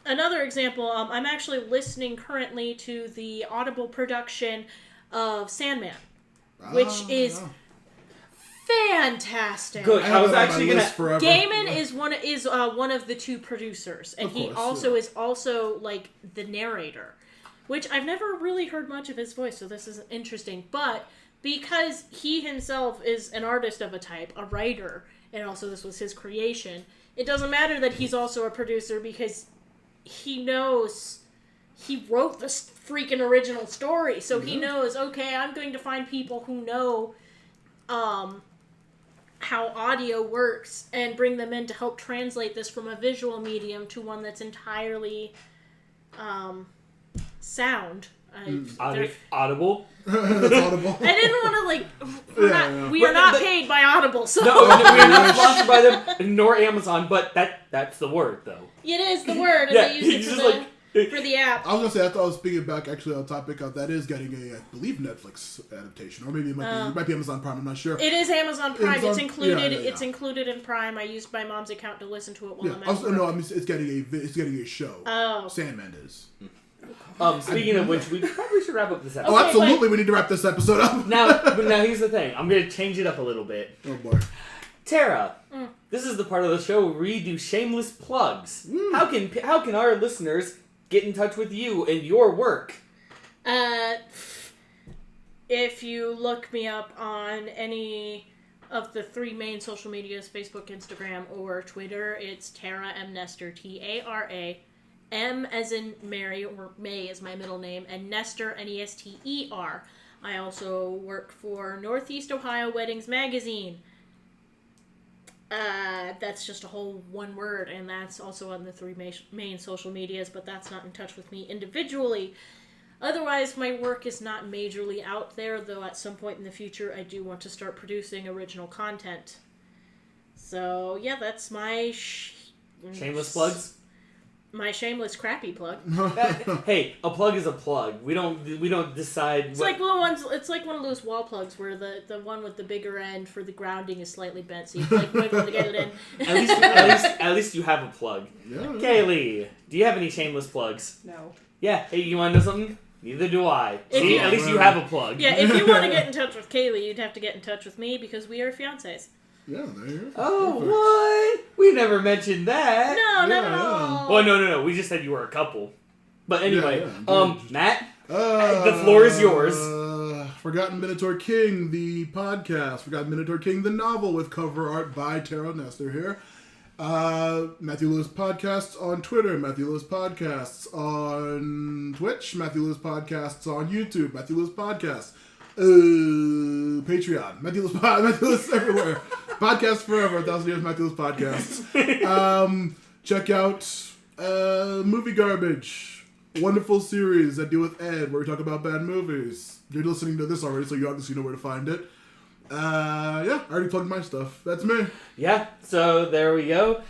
Another example, I'm actually listening currently to the Audible production of Sandman, which is fantastic. Good. I was actually gonna. Gaiman is one of the 2 producers, and he also is also like the narrator. Which I've never really heard much of his voice, so this is interesting. But because he himself is an artist of a type, a writer, and also this was his creation, it doesn't matter that he's also a producer, because he knows he wrote the freaking original story. So he knows, okay, I'm going to find people who know how audio works and bring them in to help translate this from a visual medium to one that's entirely sound. Audible? That's Audible. I didn't want to we are not paid by Audible, so no, we are not sponsored by them nor Amazon, but that's the word though. It is the word, and they use it for the app. I was gonna say, I thought I was speaking back actually on topic of that is getting I believe Netflix adaptation, or maybe it might be Amazon Prime. I'm not sure. It is Amazon Prime. It's included. It's included in Prime. I used my mom's account to listen to it while I'm at work. No, I mean it's getting a show. Oh, Sandman is. Speaking of which, we probably should wrap up this episode. Oh, absolutely, we need to wrap this episode up. Now here's the thing. I'm going to change it up a little bit. Oh, boy. Tara, this is the part of the show where we do shameless plugs. How can our listeners get in touch with you and your work? If you look me up on any of the 3 main social medias, Facebook, Instagram, or Twitter, it's Tara M. Nestor, Tara. M as in Mary, or May is my middle name, and Nestor, Nester. I also work for Northeast Ohio Weddings Magazine. That's just a whole one word, and that's also on the 3 main social medias, but that's not in touch with me individually. Otherwise, my work is not majorly out there, though at some point in the future I do want to start producing original content. So, yeah, that's my... Shameless plugs? My shameless crappy plug. Hey, a plug is a plug. We don't decide. It's like one of those wall plugs where the one with the bigger end for the grounding is slightly bent, so you like wiggle to get it in. At least you have a plug. Yeah. Kaylee, do you have any shameless plugs? No. Yeah. Hey, you want to know something? Neither do I. See, at least you have a plug. Yeah, if you want to get in touch with Kaylee, you'd have to get in touch with me because we are fiancés. Yeah, there you go. Oh, Perfect. what? We never mentioned that. No, not at Yeah. all. Well, no. We just said you were a couple. But anyway, Yeah. Matt, the floor is yours. Forgotten Minotaur King, the podcast. Forgotten Minotaur King, the novel, with cover art by Tara Nestor here. Matthew Lewis Podcasts on Twitter, Matthew Lewis Podcasts on Twitch, Matthew Lewis Podcasts on YouTube, Matthew Lewis Podcasts, Patreon, Matthew Lewis everywhere. Podcast forever, 1,000 years, Matthew Lewis Podcasts. Check out Movie Garbage, wonderful series that deal with Ed, where we talk about bad movies. You're listening to this already, so you obviously know where to find it. I already plugged my stuff. That's me. Yeah, so there we go.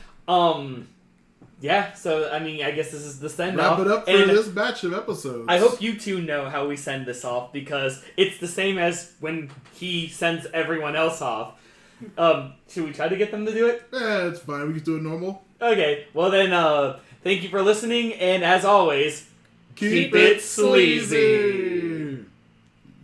Yeah, so I mean, I guess this is the send off. Wrap it up for this batch of episodes. I hope you two know how we send this off because it's the same as when he sends everyone else off. Should we try to get them to do it? Yeah, it's fine. We can do it normal. Okay, well then, thank you for listening, and as always, keep it sleazy.